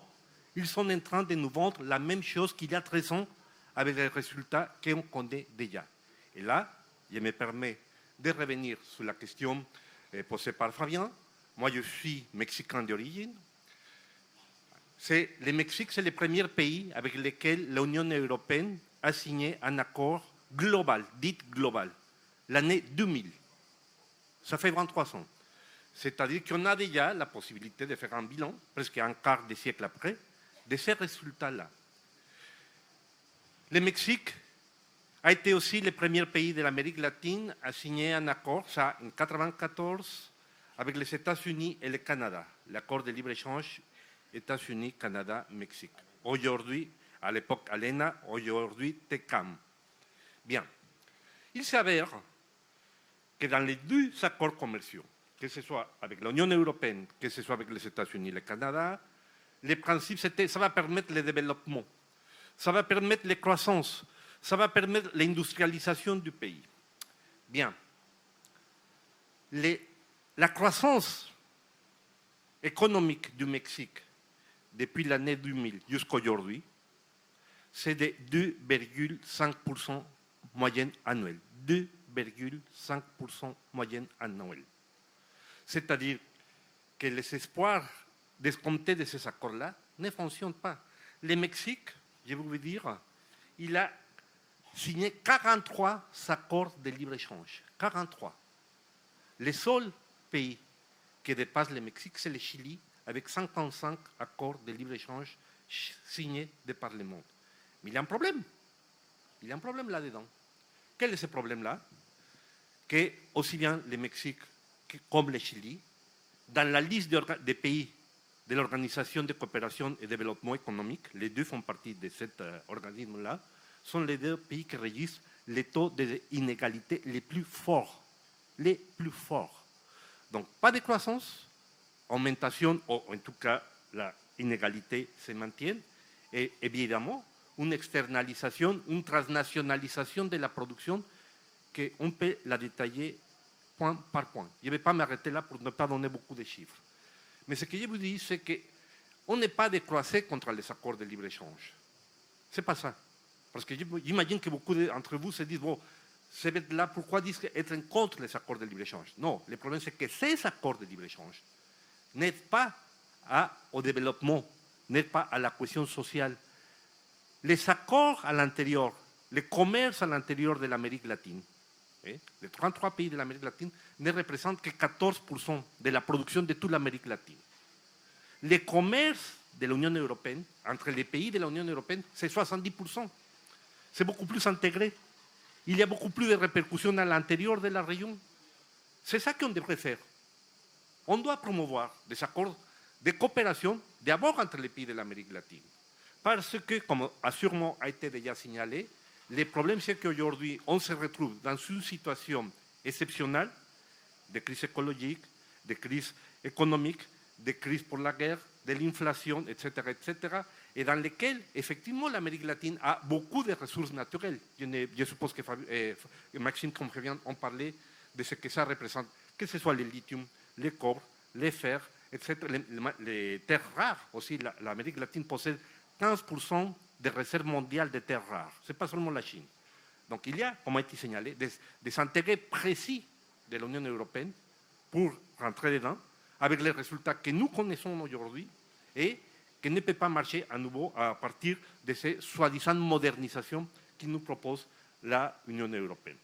C: Ils sont en train de nous vendre la même chose qu'il y a 13 ans avec les résultats qu'on connaît déjà. Et là, je me permets de revenir sur la question posée par Fabien. Moi, je suis mexicain d'origine. Le Mexique, c'est le premier pays avec lequel l'Union européenne a signé un accord global, dit global, l'année 2000. Ça fait 23 ans. C'est-à-dire qu'on a déjà la possibilité de faire un bilan, presque un quart de siècle après, de ces résultats-là. Le Mexique a été aussi le premier pays de l'Amérique latine à signer un accord, ça en 1994, avec les États-Unis et le Canada, l'accord de libre-échange États-Unis, Canada, Mexique. Aujourd'hui, à l'époque ALENA, aujourd'hui TECAM. Bien. Il s'avère que dans les deux accords commerciaux, que ce soit avec l'Union européenne, que ce soit avec les États-Unis et le Canada, les principes, c'était ça va permettre le développement, ça va permettre la croissance, ça va permettre l'industrialisation du pays. Bien. La croissance économique du Mexique depuis l'année 2000 jusqu'à aujourd'hui, c'est de 2,5% moyenne annuelle. 2,5% moyenne annuelle. C'est-à-dire que les espoirs d'escompter de ces accords-là ne fonctionnent pas. Le Mexique, je vais vous dire, il a signé 43 accords de libre-échange. 43. Le seul pays qui dépasse le Mexique, c'est le Chili, avec 55 accords de libre-échange signés de par le monde. Mais il y a un problème. Il y a un problème là-dedans. Quel est ce problème-là? Que aussi bien le Mexique comme le Chili, dans la liste des pays de l'Organisation de coopération et développement économique, les deux font partie de cet organisme-là, sont les deux pays qui régissent les taux d'inégalité les plus forts. Les plus forts. Donc, pas de croissance, augmentation, ou en tout cas, la inégalité se maintient, et évidemment, une externalisation, une transnationalisation de la production qu'on peut la détailler point par point. Je ne vais pas m'arrêter là pour ne pas donner beaucoup de chiffres. Mais ce que je vous dis, c'est qu'on n'est pas décroissé contre les accords de libre-échange. Ce n'est pas ça. Parce que j'imagine que beaucoup d'entre vous se disent, bon, c'est là pourquoi disent être contre les accords de libre-échange. Non, le problème c'est que ces accords de libre-échange n'aident pas au développement, n'aident pas à la cohésion sociale. Les accords à l'intérieur, le commerce à l'intérieur de l'Amérique latine, les 33 pays de l'Amérique latine ne représentent que 14% de la production de toute l'Amérique latine. Le commerce de l'Union européenne, entre les pays de l'Union européenne, c'est 70%. C'est beaucoup plus intégré. Il y a beaucoup plus de répercussions à l'intérieur de la région. C'est ça qu'on devrait faire. On doit promouvoir des accords de coopération, d'abord entre les pays de l'Amérique latine. Parce que, comme sûrement a été déjà signalé, le problème c'est qu'aujourd'hui, on se retrouve dans une situation exceptionnelle de crise écologique, de crise économique, de crise pour la guerre, de l'inflation, etc., et dans lesquelles, effectivement, l'Amérique latine a beaucoup de ressources naturelles. Je suppose que Maxime, comme Fabien, ont parlé de ce que ça représente, que ce soit le lithium, le cobre, le fer, etc., les terres rares aussi. L'Amérique latine possède 15% des réserves mondiales de terres rares. Ce n'est pas seulement la Chine. Donc il y a, comme a été signalé, des intérêts précis de l'Union européenne pour rentrer dedans, avec les résultats que nous connaissons aujourd'hui et qui ne peut pas marcher à nouveau à partir de ces soi-disant modernisations qui nous propose l'Union européenne.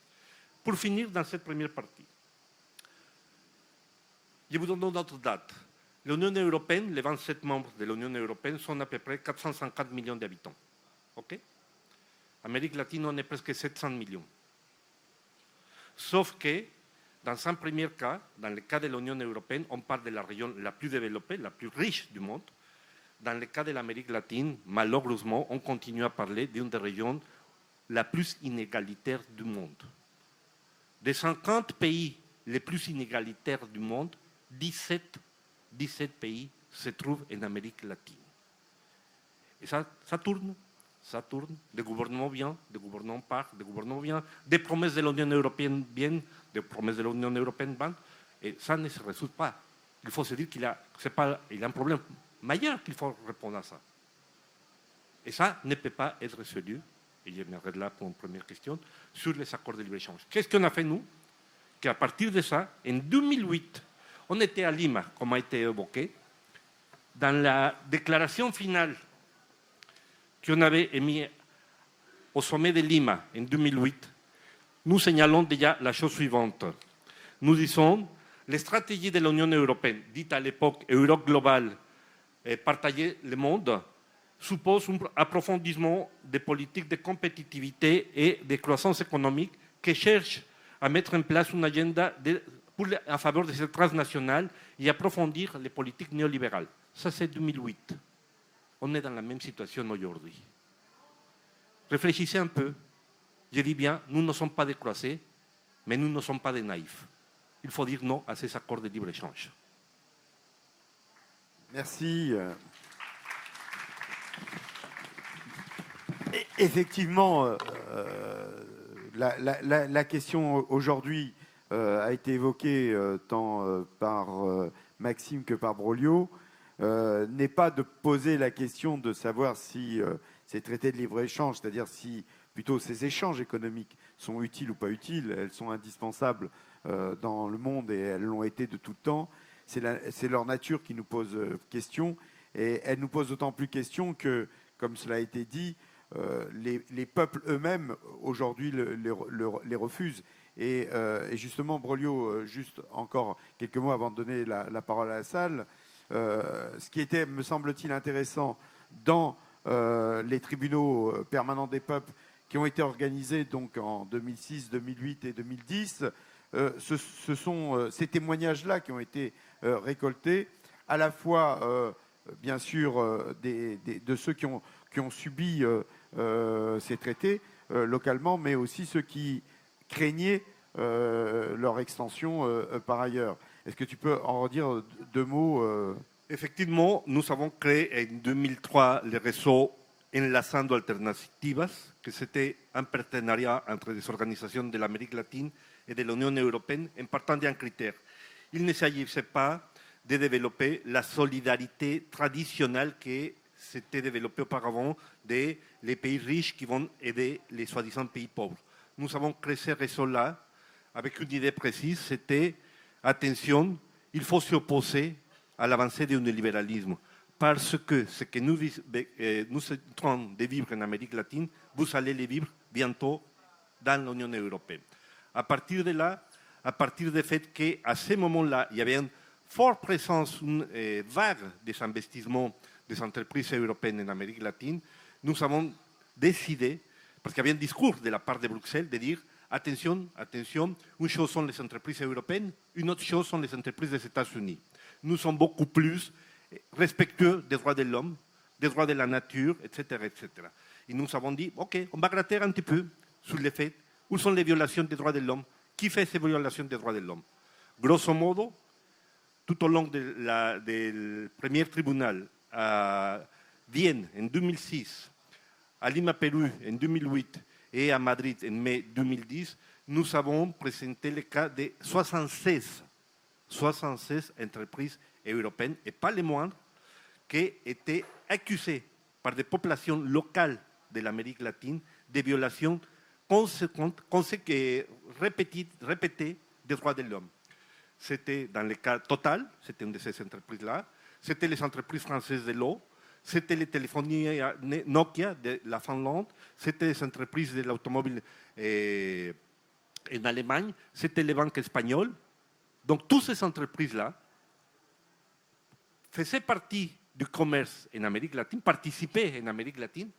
C: Pour finir dans cette première partie, je vous donne d'autres dates. L'Union européenne, les 27 membres de l'Union européenne sont à peu près 450 millions d'habitants. Okay? Amérique latine, on est presque 700 millions. Sauf que, dans un premier cas, dans le cas de l'Union européenne, on parle de la région la plus développée, la plus riche du monde. Dans le cas de l'Amérique latine, malheureusement, on continue à parler d'une des régions la plus inégalitaire du monde. Des 50 pays les plus inégalitaires du monde, 17 pays se trouvent en Amérique latine. Et ça tourne. Des gouvernements viennent, des gouvernements partent, des gouvernements viennent, des promesses de l'Union européenne viennent, des promesses de l'Union européenne viennent, et ça ne se résout pas. Il faut se dire qu'il a un problème majeur qu'il faut répondre à ça. Et ça ne peut pas être résolu, et je m'arrête là pour une première question, sur les accords de libre-échange. Qu'est-ce qu'on a fait nous? Qu'à partir de ça, en 2008, on était à Lima, comme a été évoqué, dans la déclaration finale qu'on avait émise au sommet de Lima en 2008, nous signalons déjà la chose suivante. Nous disons, les stratégies de l'Union européenne, dites à l'époque Europe globale, partager le monde, suppose un approfondissement des politiques de compétitivité et de croissance économique qui cherchent à mettre en place une agenda en faveur de cette transnationale et approfondir les politiques néolibérales. Ça, c'est 2008. On est dans la même situation aujourd'hui. Réfléchissez un peu. Je dis bien, nous ne sommes pas des croisés, mais nous ne sommes pas des naïfs. Il faut dire non à ces accords de libre-échange.
A: Merci. Effectivement, la question aujourd'hui a été évoquée tant par Maxime que par Broglio, n'est pas de poser la question de savoir si ces traités de libre-échange, c'est-à-dire si plutôt ces échanges économiques sont utiles ou pas utiles, elles sont indispensables dans le monde et elles l'ont été de tout temps. C'est leur nature qui nous pose question, et elle nous pose d'autant plus question que, comme cela a été dit, les peuples eux-mêmes aujourd'hui les refusent. Et justement, Broglio, juste encore quelques mots avant de donner la parole à la salle, ce qui était, me semble-t-il, intéressant dans les tribunaux permanents des peuples qui ont été organisés donc en 2006, 2008 et 2010, ce sont ces témoignages-là qui ont été récoltés, à la fois, bien sûr, de ceux qui ont subi ces traités localement, mais aussi ceux qui craignaient leur extension par ailleurs. Est-ce que tu peux en redire deux mots
C: Effectivement, nous avons créé en 2003 le réseau Enlazando Alternativas, que c'était un partenariat entre des organisations de l'Amérique latine et de l'Union européenne en partant d'un critère. Il ne s'agissait pas de développer la solidarité traditionnelle qui s'était développée auparavant des pays riches qui vont aider les soi-disant pays pauvres. Nous avons créé ce réseau-là avec une idée précise, c'était, attention, il faut s'opposer à l'avancée du néolibéralisme, parce que ce que nous sommes en train de vivre en Amérique latine, vous allez le vivre bientôt dans l'Union européenne. À partir de là, à partir du fait qu'à ce moment-là, il y avait une forte présence, une vague des investissements des entreprises européennes en Amérique latine, nous avons décidé, parce qu'il y avait un discours de la part de Bruxelles, de dire attention, attention, une chose sont les entreprises européennes, une autre chose sont les entreprises des États-Unis. Nous sommes beaucoup plus respectueux des droits de l'homme, des droits de la nature, etc., etc. Et nous avons dit, OK, on va gratter un petit peu sur les faits, où sont les violations des droits de l'homme, qui fait ces violations des droits de l'homme. Grosso modo, tout au long du premier tribunal à Vienne en 2006, à Lima, Pérou en 2008 et à Madrid en mai 2010, nous avons présenté le cas de 76 entreprises européennes, et pas les moindres, qui étaient accusées par des populations locales de l'Amérique latine de violations répétées des droits de l'homme. C'était dans le cas Total, c'était une de ces entreprises-là, c'était les entreprises françaises de l'eau, c'était les téléphonies Nokia de la Finlande, c'était les entreprises de l'automobile en Allemagne, c'était les banques espagnoles. Donc, toutes ces entreprises-là faisaient partie du commerce en Amérique latine, participaient en Amérique latine,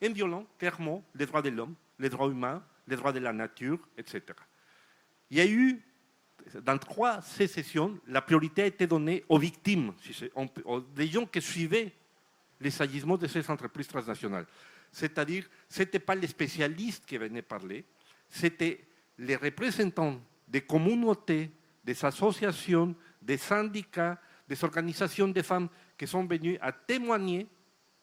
C: en violant clairement les droits de l'homme, les droits humains, les droits de la nature, etc. Il y a eu, dans 3 sécessions, la priorité a été donnée aux victimes, des gens qui suivaient les agissements de ces entreprises transnationales. C'est-à-dire, ce n'étaient pas les spécialistes qui venaient parler, c'était les représentants des communautés, des associations, des syndicats, des organisations de femmes qui sont venus à témoigner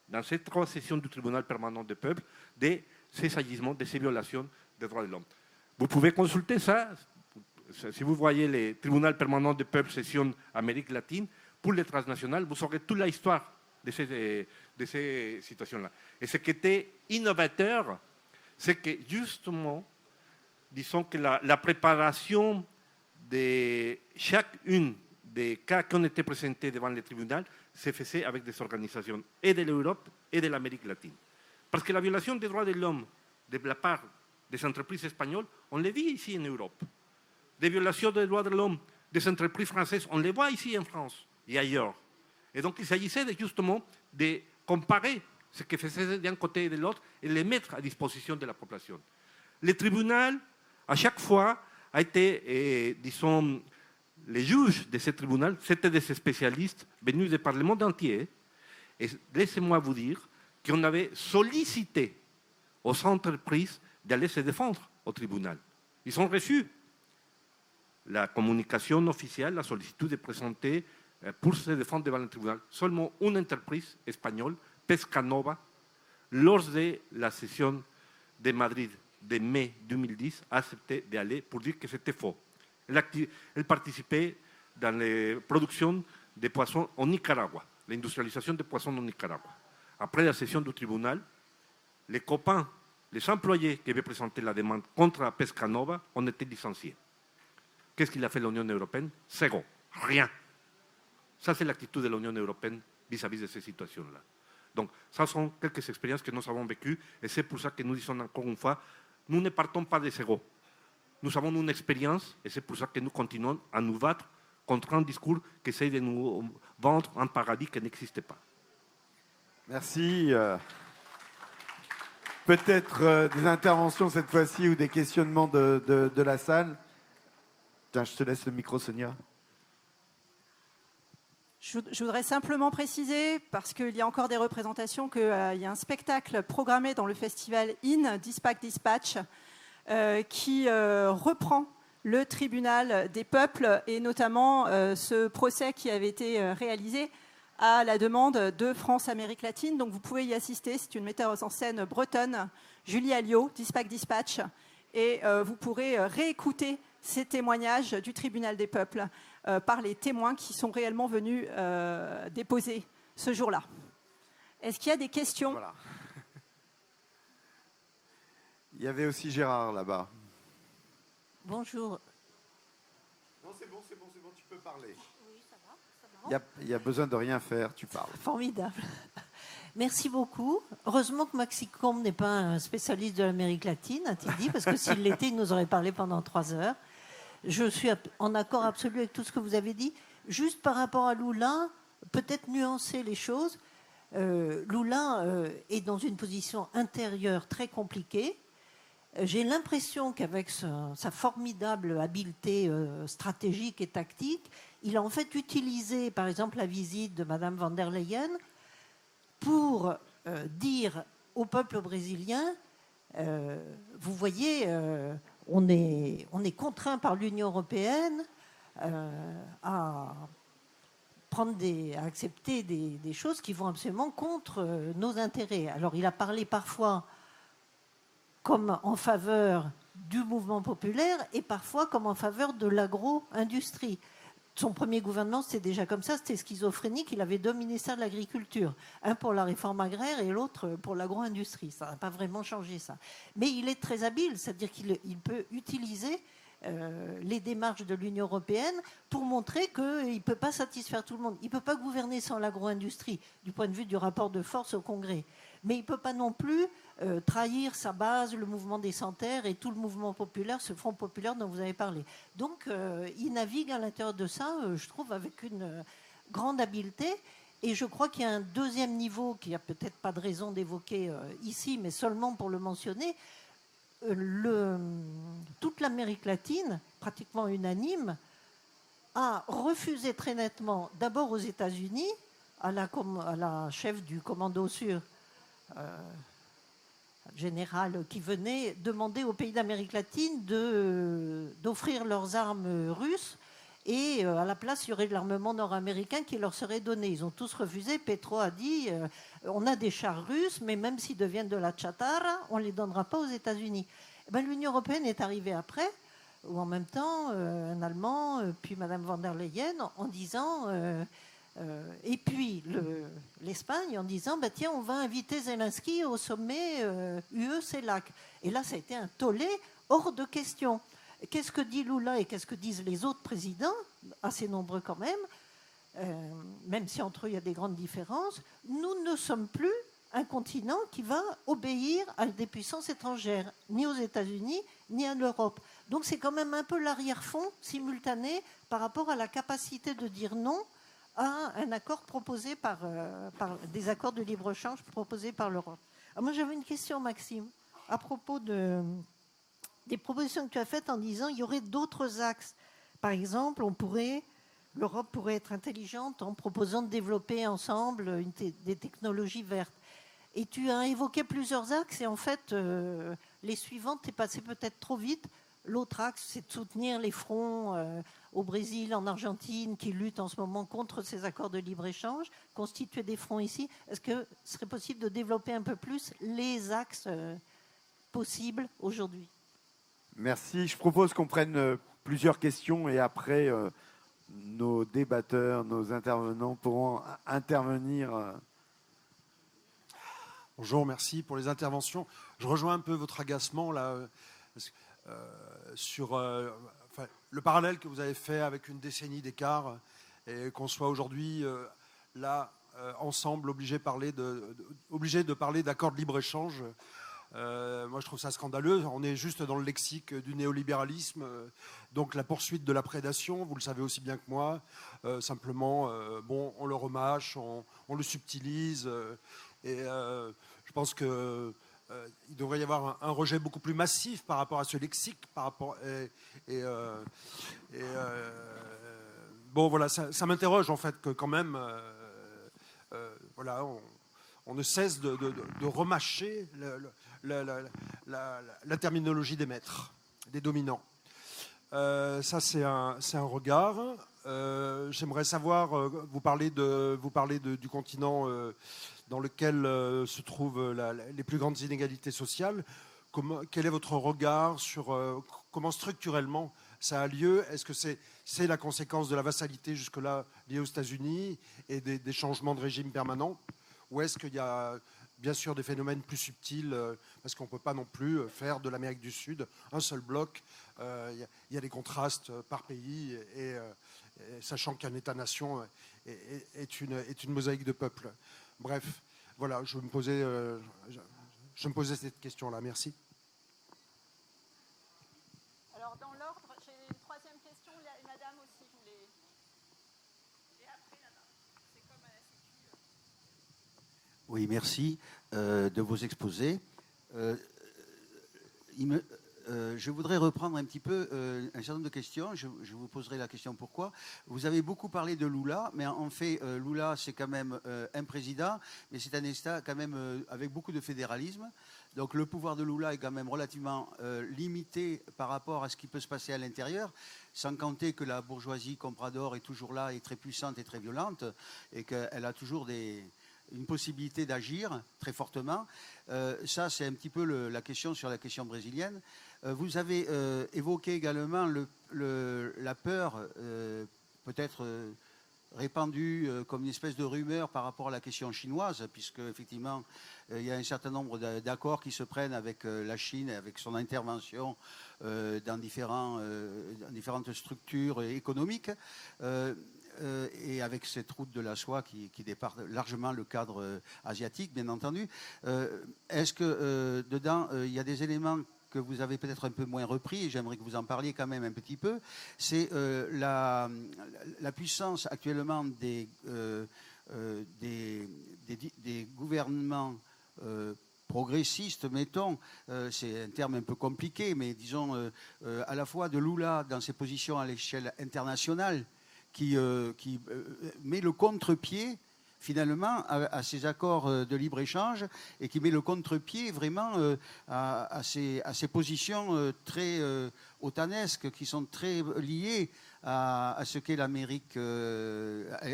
C: dans ces 3 sessions du tribunal permanent des peuples de ces agissements, de ces violations des droits de l'homme. Vous pouvez consulter ça, si vous voyez le tribunal permanent des peuples session Amérique latine, pour les transnationales, vous saurez toute l'histoire de ces situations-là. Et ce qui était innovateur, c'est que justement, disons que la préparation de chacune des cas qui ont été présentés devant le tribunal se faisait avec des organisations et de l'Europe et de l'Amérique latine. Parce que la violation des droits de l'homme de la part des entreprises espagnoles, on les vit ici en Europe. Des violations des droits de l'homme des entreprises françaises, on les voit ici en France et ailleurs. Et donc, il s'agissait justement de comparer ce que faisait d'un côté et de l'autre et les mettre à disposition de la population. Le tribunal, à chaque fois, a été, disons, les juges de ce tribunal, c'était des spécialistes venus du Parlement entier. Et laissez-moi vous dire qu'on avait sollicité aux entreprises d'aller se défendre au tribunal. Ils ont reçu la communication officielle, la sollicitude de présenter pour se défendre devant le tribunal. Seulement une entreprise espagnole, Pescanova, lors de la session de Madrid de mai 2010, a accepté d'aller pour dire que c'était faux. Elle participait dans la production de poissons au Nicaragua, l'industrialisation des poissons au Nicaragua. Après la session du tribunal, les copains, les employés qui avaient présenté la demande contre Pescanova ont été licenciés. Qu'est-ce qu'il a fait l'Union européenne? Zéro, rien. Ça, c'est l'attitude de l'Union européenne vis-à-vis de ces situations-là. Donc, ça sont quelques expériences que nous avons vécues et c'est pour ça que nous disons encore une fois, nous ne partons pas de zéro. Nous avons une expérience et c'est pour ça que nous continuons à nous battre contre un discours qui essaie de nous vendre un paradis qui n'existe pas.
A: Merci. Peut-être des interventions cette fois-ci ou des questionnements de la salle. Tiens, je te laisse le micro, Sonia.
D: Je voudrais simplement préciser, parce qu'il y a encore des représentations, qu'il y a un spectacle programmé dans le festival IN, Dispatch, qui reprend le tribunal des peuples et notamment ce procès qui avait été réalisé à la demande de France-Amérique latine. Donc vous pouvez y assister, c'est une metteuse en scène bretonne, Julie Alliot, Dispatch, et vous pourrez réécouter ces témoignages du tribunal des peuples par les témoins qui sont réellement venus déposer ce jour-là. Est-ce qu'il y a des questions?
A: Voilà. Il y avait aussi Gérard là-bas.
E: Bonjour.
A: Non, c'est bon, tu peux parler. Oui, ça va. Il y a besoin de rien faire, tu parles.
E: Formidable. Merci beaucoup. Heureusement que Maxime Combes n'est pas un spécialiste de l'Amérique latine, a-t-il dit, parce que s'il l'était, il nous aurait parlé pendant 3 heures. Je suis en accord absolu avec tout ce que vous avez dit. Juste par rapport à Lula, peut-être nuancer les choses. Lula est dans une position intérieure très compliquée. J'ai l'impression qu'avec sa formidable habileté stratégique et tactique, il a en fait utilisé, par exemple, la visite de Mme van der Leyen pour dire au peuple brésilien, vous voyez, on est contraint par l'Union européenne à accepter des choses qui vont absolument contre nos intérêts. Alors, il a parlé parfois comme en faveur du mouvement populaire et parfois comme en faveur de l'agro-industrie. son premier gouvernement, c'était déjà comme ça, c'était schizophrénique. Il avait 2 ministères de l'Agriculture, un pour la réforme agraire et l'autre pour l'agro-industrie. Ça n'a pas vraiment changé, ça. Mais il est très habile, c'est-à-dire qu'il peut utiliser les démarches de l'Union européenne pour montrer qu'il ne peut pas satisfaire tout le monde. Il ne peut pas gouverner sans l'agro-industrie, du point de vue du rapport de force au Congrès. Mais il ne peut pas non plus trahir sa base, le mouvement des sans-terres et tout le mouvement populaire, ce front populaire dont vous avez parlé. Donc, il navigue à l'intérieur de ça, je trouve, avec une grande habileté. Et je crois qu'il y a un deuxième niveau qu'il n'y a peut-être pas de raison d'évoquer ici, mais seulement pour le mentionner. Toute l'Amérique latine, pratiquement unanime, a refusé très nettement, d'abord aux États-Unis, à la chef du commando sur général qui venait demander aux pays d'Amérique latine d'offrir leurs armes russes et à la place, il y aurait de l'armement nord-américain qui leur serait donné. Ils ont tous refusé. Petro a dit on a des chars russes, mais même s'ils deviennent de la chatarra, on ne les donnera pas aux États-Unis. L'Union européenne est arrivée après, ou en même temps, un Allemand, puis Mme von der Leyen, en disant... et puis l'Espagne en disant tiens, on va inviter Zelensky au sommet UE-CELAC. Et là, ça a été un tollé hors de question. Qu'est-ce que dit Lula et qu'est-ce que disent les autres présidents, assez nombreux quand même si entre eux il y a des grandes différences? Nous ne sommes plus un continent qui va obéir à des puissances étrangères, ni aux États-Unis, ni à l'Europe. Donc c'est quand même un peu l'arrière-fond simultané par rapport à la capacité de dire non à un accord proposé par des accords de libre-échange proposés par l'Europe. Alors moi, j'avais une question, Maxime, à propos des propositions que tu as faites en disant qu'il y aurait d'autres axes. Par exemple, l'Europe pourrait être intelligente en proposant de développer ensemble des technologies vertes. Et tu as évoqué plusieurs axes et en fait, les suivantes, tu es passé peut-être trop vite. L'autre axe, c'est de soutenir les fronts au Brésil, en Argentine, qui luttent en ce moment contre ces accords de libre-échange, constituer des fronts ici. Est-ce que ce serait possible de développer un peu plus les axes possibles aujourd'hui?
A: Merci. Je propose qu'on prenne plusieurs questions et après, nos débatteurs, nos intervenants pourront intervenir.
F: Bonjour, merci pour les interventions. Je rejoins un peu votre agacement là, sur le parallèle que vous avez fait avec une décennie d'écart et qu'on soit aujourd'hui là ensemble obligés de parler d'accords de libre-échange. Moi, je trouve ça scandaleux. On est juste dans le lexique du néolibéralisme, donc la poursuite de la prédation. Vous le savez aussi bien que moi. Simplement, on le remâche, on le subtilise, et je pense que il devrait y avoir un rejet beaucoup plus massif par rapport à ce lexique, voilà, ça m'interroge en fait que quand même, voilà, on ne cesse de remâcher la terminologie des maîtres, des dominants. Ça, c'est un regard. J'aimerais savoir, vous parlez du continent dans lequel se trouvent les plus grandes inégalités sociales. Quel est votre regard sur comment structurellement ça a lieu? Est-ce que c'est la conséquence de la vassalité jusque-là liée aux États-Unis et des changements de régime permanents? Ou est-ce qu'il y a bien sûr des phénomènes plus subtils, parce qu'on ne peut pas non plus faire de l'Amérique du Sud un seul bloc. Il y a des contrastes par pays, et sachant qu'un État-nation est une mosaïque de peuples. Bref, voilà, je me posais cette question-là. Merci.
D: Alors, dans l'ordre, j'ai une troisième question. Madame aussi voulait... Et après, là-bas. C'est comme à la Sécu.
G: Oui, merci de vos exposés. Je voudrais reprendre un petit peu un certain nombre de questions. Je vous poserai la question pourquoi. Vous avez beaucoup parlé de Lula, mais en fait, Lula, c'est quand même un président, mais c'est un État quand même avec beaucoup de fédéralisme. Donc le pouvoir de Lula est quand même relativement limité par rapport à ce qui peut se passer à l'intérieur, sans compter que la bourgeoisie comprador est toujours là, est très puissante et très violente, et qu'elle a toujours une possibilité d'agir très fortement. Ça, c'est un petit peu la question sur la question brésilienne. Vous avez évoqué également la peur peut-être répandu comme une espèce de rumeur par rapport à la question chinoise, puisque effectivement il y a un certain nombre d'accords qui se prennent avec la Chine, avec son intervention dans différentes structures économiques, et avec cette route de la soie qui dépasse largement le cadre asiatique, bien entendu. Est-ce que dedans, il y a des éléments que vous avez peut-être un peu moins repris, et j'aimerais que vous en parliez quand même un petit peu, c'est la puissance actuellement des gouvernements progressistes, mettons, c'est un terme un peu compliqué, mais disons à la fois de Lula dans ses positions à l'échelle internationale, qui met le contre-pied finalement à ces accords de libre-échange et qui met le contre-pied vraiment à ces positions très otanesques qui sont très liées à ce qu'est l'Amérique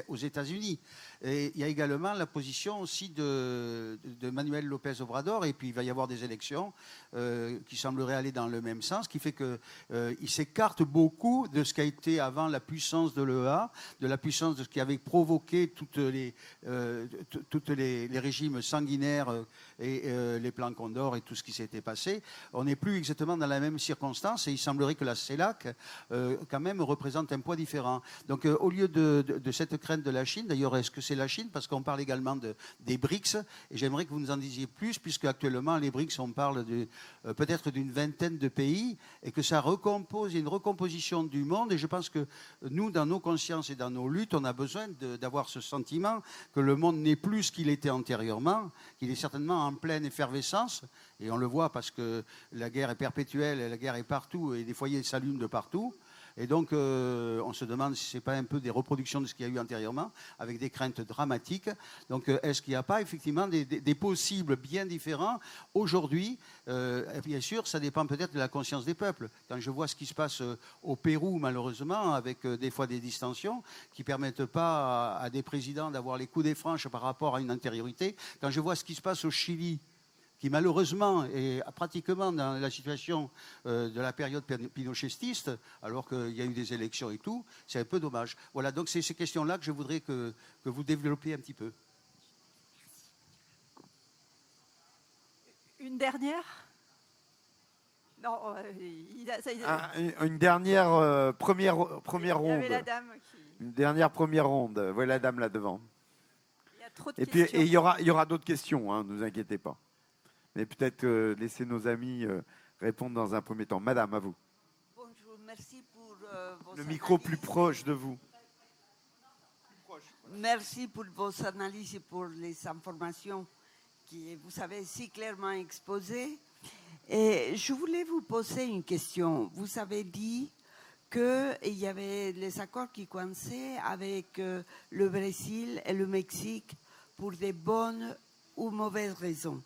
G: aux États-Unis. Et il y a également la position aussi de Manuel López Obrador, et puis il va y avoir des élections qui sembleraient aller dans le même sens, qui fait qu'il s'écarte beaucoup de ce qu'a été avant la puissance de l'EA, de la puissance de ce qui avait provoqué toutes les régimes sanguinaires et les plans Condor et tout ce qui s'était passé. On n'est plus exactement dans la même circonstance, et il semblerait que la CELAC quand même représente un poids différent. Donc au lieu de cette crainte de la Chine, d'ailleurs, est-ce que c'est la Chine? Parce qu'on parle également des BRICS, et j'aimerais que vous nous en disiez plus, puisque actuellement les BRICS, on parle peut-être d'une vingtaine de pays, et que ça recompose, il y a une recomposition du monde, et je pense que nous, dans nos consciences et dans nos luttes, on a besoin d'avoir ce sentiment que le monde n'est plus ce qu'il était antérieurement, qu'il est certainement en pleine effervescence, et on le voit parce que la guerre est perpétuelle, et la guerre est partout, et des foyers s'allument de partout. Et donc, on se demande si ce n'est pas un peu des reproductions de ce qu'il y a eu antérieurement, avec des craintes dramatiques. Donc, est-ce qu'il n'y a pas effectivement des possibles bien différents aujourd'hui? Bien sûr, ça dépend peut-être de la conscience des peuples. Quand je vois ce qui se passe au Pérou, malheureusement, avec des fois des distensions qui ne permettent pas à des présidents d'avoir les coups des franches par rapport à une antériorité, quand je vois ce qui se passe au Chili, qui malheureusement est pratiquement dans la situation de la période pinochetiste, alors qu'il y a eu des élections et tout, c'est un peu dommage. Voilà, donc c'est ces questions-là que je voudrais que vous développiez un petit peu.
D: Une dernière? Non,
A: une dernière première ronde.
D: Il y avait la dame qui...
A: Une dernière première ronde. Voilà la dame là devant.
D: Il y a trop de
A: Et
D: questions.
A: puis il y aura d'autres questions, hein, ne vous inquiétez pas. Mais peut-être laisser nos amis répondre dans un premier temps. Madame, à vous.
H: Bonjour, merci pour vos
A: Le micro
H: analyses.
A: plus proche de vous.
H: Merci pour vos analyses et pour les informations que vous avez si clairement exposées. Et je voulais vous poser une question. Vous avez dit qu'il y avait les accords qui coinçaient avec le Brésil et le Mexique pour des bonnes ou mauvaises raisons.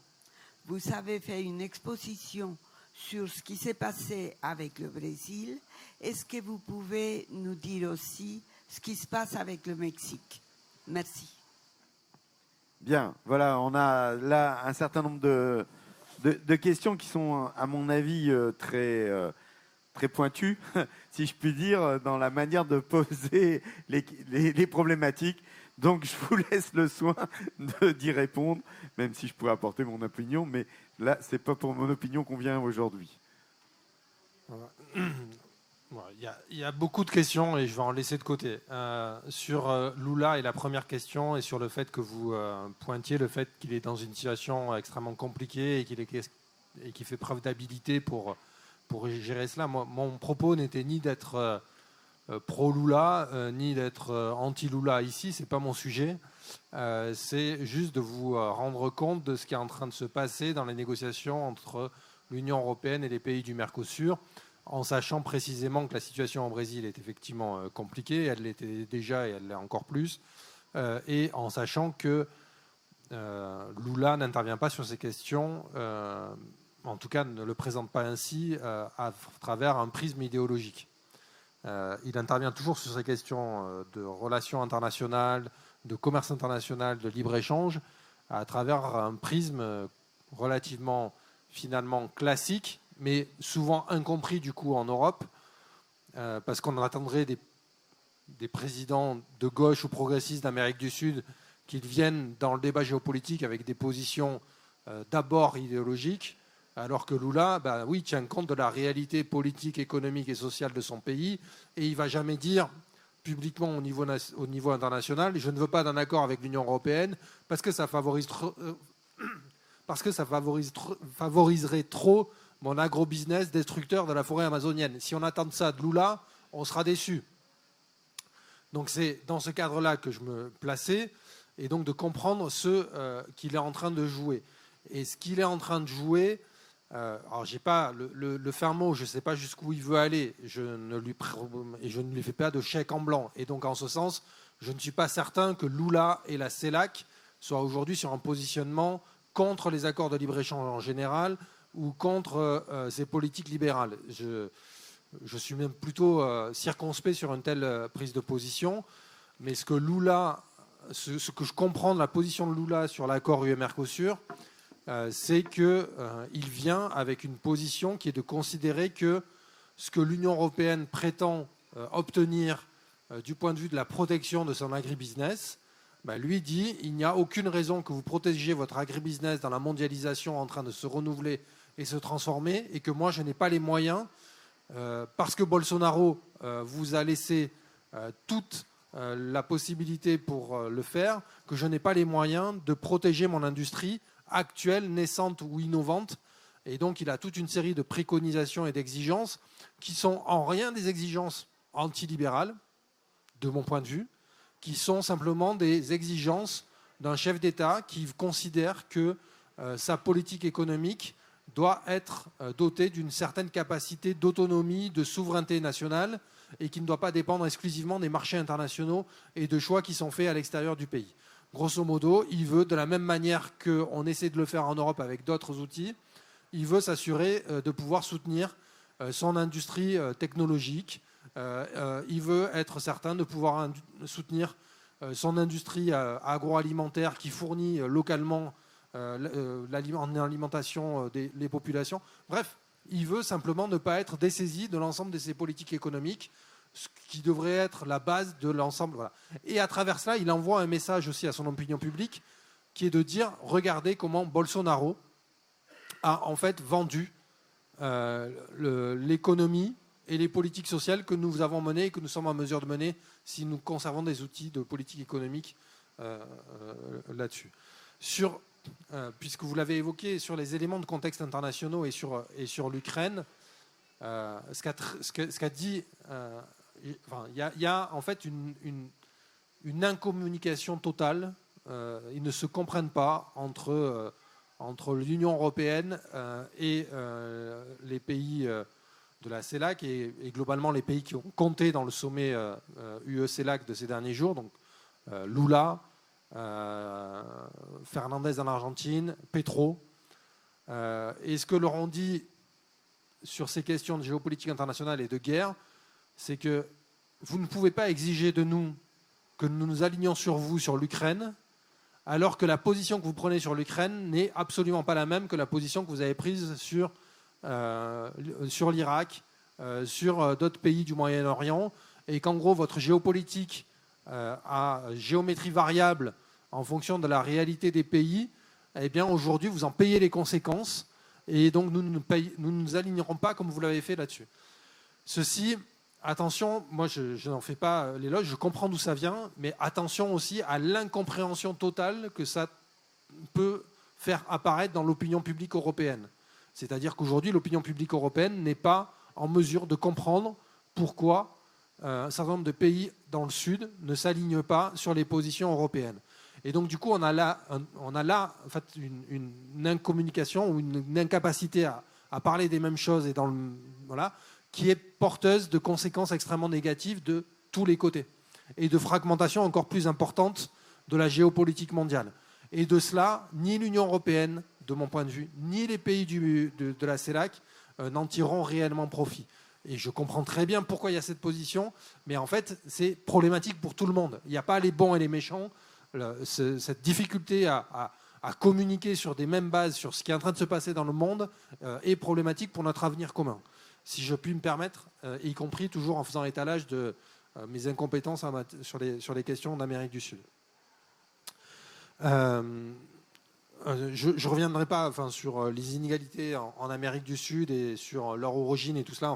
H: Vous avez fait une exposition sur ce qui s'est passé avec le Brésil. Est-ce que vous pouvez nous dire aussi ce qui se passe avec le Mexique? Merci.
A: Bien, voilà, on a là un certain nombre de questions qui sont, à mon avis, très pointues, si je puis dire, dans la manière de poser les problématiques. Donc, je vous laisse le soin d'y répondre, même si je pourrais apporter mon opinion, mais là, ce n'est pas pour mon opinion qu'on vient aujourd'hui.
B: Il y a beaucoup de questions et je vais en laisser de côté. Sur Lula et la première question, et sur le fait que vous pointiez le fait qu'il est dans une situation extrêmement compliquée et qu'il fait preuve d'habilité pour gérer cela. Moi, mon propos n'était ni d'être pro-Lula, ni d'être anti-Lula ici, c'est pas mon sujet. C'est juste de vous rendre compte de ce qui est en train de se passer dans les négociations entre l'Union européenne et les pays du Mercosur, en sachant précisément que la situation au Brésil est effectivement compliquée, elle l'était déjà et elle l'est encore plus, et en sachant que Lula n'intervient pas sur ces questions, en tout cas ne le présente pas ainsi à travers un prisme idéologique. Il intervient toujours sur ces questions de relations internationales, de commerce international, de libre-échange, à travers un prisme relativement finalement classique, mais souvent incompris du coup en Europe, parce qu'on en attendrait des présidents de gauche ou progressistes d'Amérique du Sud qu'ils viennent dans le débat géopolitique avec des positions d'abord idéologiques, alors que Lula, oui, tient compte de la réalité politique, économique et sociale de son pays, et il ne va jamais dire publiquement au niveau international, je ne veux pas d'un accord avec l'Union européenne parce que ça favoriserait trop mon agro-business destructeur de la forêt amazonienne. Si on attend ça de Lula, on sera déçu. Donc c'est dans ce cadre-là que je me plaçais, et donc de comprendre ce qu'il est en train de jouer. Et ce qu'il est en train de jouer, alors j'ai pas le fin mot, je ne sais pas jusqu'où il veut aller, je ne lui fais pas de chèque en blanc. Et donc en ce sens, je ne suis pas certain que Lula et la CELAC soient aujourd'hui sur un positionnement contre les accords de libre-échange en général ou contre ces politiques libérales. Je suis même plutôt circonspect sur une telle prise de position. Mais ce que je comprends de la position de Lula sur l'accord UE-Mercosur, c'est qu'il vient avec une position qui est de considérer que ce que l'Union européenne prétend obtenir du point de vue de la protection de son agribusiness, lui dit il n'y a aucune raison que vous protégiez votre agribusiness dans la mondialisation en train de se renouveler et se transformer, et que moi je n'ai pas les moyens, parce que Bolsonaro vous a laissé toute la possibilité pour le faire, que je n'ai pas les moyens de protéger mon industrie actuelle, naissante ou innovante. Et donc il a toute une série de préconisations et d'exigences qui sont en rien des exigences antilibérales, de mon point de vue, qui sont simplement des exigences d'un chef d'État qui considère que sa politique économique doit être dotée d'une certaine capacité d'autonomie, de souveraineté nationale, et qui ne doit pas dépendre exclusivement des marchés internationaux et de choix qui sont faits à l'extérieur du pays. Grosso modo, il veut, de la même manière qu'on essaie de le faire en Europe avec d'autres outils, il veut s'assurer de pouvoir soutenir son industrie technologique. Il veut être certain de pouvoir soutenir son industrie agroalimentaire qui fournit localement en alimentation des populations. Bref, il veut simplement ne pas être dessaisi de l'ensemble de ses politiques économiques, ce qui devrait être la base de l'ensemble. Voilà. Et à travers cela, il envoie un message aussi à son opinion publique, qui est de dire, regardez comment Bolsonaro a en fait vendu l'économie et les politiques sociales que nous avons menées et que nous sommes en mesure de mener si nous conservons des outils de politique économique là-dessus. Puisque vous l'avez évoqué, sur les éléments de contexte internationaux et sur l'Ukraine, ce qu'a dit, il y a en fait une incommunication totale. Ils ne se comprennent pas entre l'Union européenne et les pays de la CELAC et globalement les pays qui ont compté dans le sommet UE-CELAC de ces derniers jours, donc Lula, Fernandez en Argentine, Petro. Et ce que leur ont dit sur ces questions de géopolitique internationale et de guerre, c'est que vous ne pouvez pas exiger de nous que nous nous alignions sur vous sur l'Ukraine, alors que la position que vous prenez sur l'Ukraine n'est absolument pas la même que la position que vous avez prise sur l'Irak, sur d'autres pays du Moyen-Orient, et qu'en gros votre géopolitique à géométrie variable en fonction de la réalité des pays, eh bien aujourd'hui vous en payez les conséquences, et donc nous ne nous alignerons pas comme vous l'avez fait là-dessus. Ceci, attention, moi je n'en fais pas l'éloge, je comprends d'où ça vient, mais attention aussi à l'incompréhension totale que ça peut faire apparaître dans l'opinion publique européenne. C'est-à-dire qu'aujourd'hui l'opinion publique européenne n'est pas en mesure de comprendre pourquoi un certain nombre de pays dans le Sud ne s'alignent pas sur les positions européennes. Et donc du coup on a là en fait, une incommunication ou une incapacité à parler des mêmes choses et voilà, qui est porteuse de conséquences extrêmement négatives de tous les côtés et de fragmentation encore plus importante de la géopolitique mondiale. Et de cela, ni l'Union européenne, de mon point de vue, ni les pays de la CELAC n'en tireront réellement profit. Et je comprends très bien pourquoi il y a cette position, mais en fait, c'est problématique pour tout le monde. Il n'y a pas les bons et les méchants. Cette difficulté à communiquer sur des mêmes bases, sur ce qui est en train de se passer dans le monde, est problématique pour notre avenir commun. Si je puis me permettre, y compris toujours en faisant étalage de mes incompétences sur les questions d'Amérique du Sud. Je ne reviendrai pas sur les inégalités en Amérique du Sud et sur leur origine et tout cela.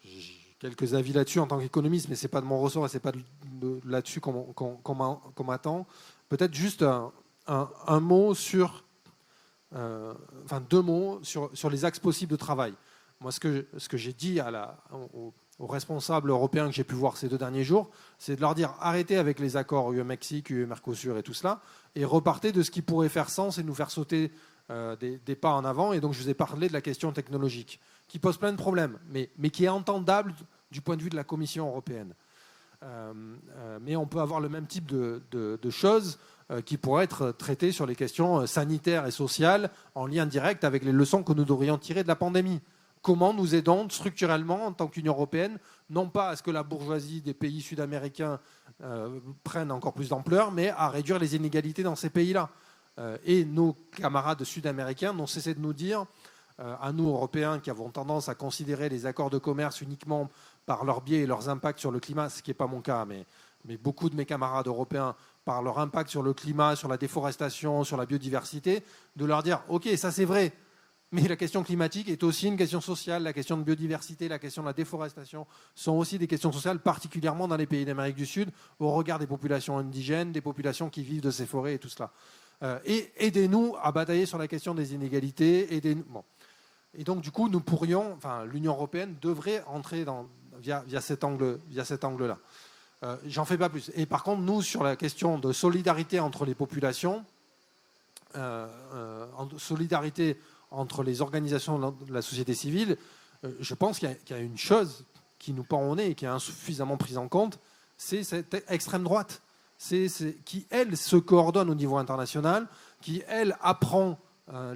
B: J'ai quelques avis là-dessus en tant qu'économiste, mais ce n'est pas de mon ressort et ce n'est pas là-dessus qu'on m'attend. Peut-être juste un mot sur... deux mots sur les axes possibles de travail. Moi, ce que j'ai dit aux responsables européens que j'ai pu voir ces 2 derniers jours, c'est de leur dire arrêtez avec les accords UE-Mexique, UE-Mercosur et tout cela, et repartez de ce qui pourrait faire sens et nous faire sauter des pas en avant. Et donc, je vous ai parlé de la question technologique, qui pose plein de problèmes, mais qui est entendable du point de vue de la Commission européenne. Mais on peut avoir le même type de choses qui pourraient être traitées sur les questions sanitaires et sociales en lien direct avec les leçons que nous devrions tirer de la pandémie. Comment nous aidons structurellement en tant qu'Union européenne, non pas à ce que la bourgeoisie des pays sud-américains prenne encore plus d'ampleur, mais à réduire les inégalités dans ces pays-là. Et nos camarades sud-américains n'ont cessé de nous dire, à nous Européens qui avons tendance à considérer les accords de commerce uniquement par leur biais et leurs impacts sur le climat, ce qui n'est pas mon cas, mais beaucoup de mes camarades européens, par leur impact sur le climat, sur la déforestation, sur la biodiversité, de leur dire « Ok, ça c'est vrai, mais la question climatique est aussi une question sociale, la question de biodiversité, la question de la déforestation sont aussi des questions sociales, particulièrement dans les pays d'Amérique du Sud, au regard des populations indigènes, des populations qui vivent de ces forêts et tout cela. Et aidez-nous à batailler sur la question des inégalités. Bon. Et donc, du coup, l'Union européenne devrait entrer via cet angle-là. J'en fais pas plus. Et par contre, nous, sur la question de solidarité entre les populations, solidarité entre les organisations de la société civile, je pense qu'il y a une chose qui nous pend au nez et qui est insuffisamment prise en compte, c'est cette extrême droite, qui, elle, se coordonne au niveau international, qui, elle, apprend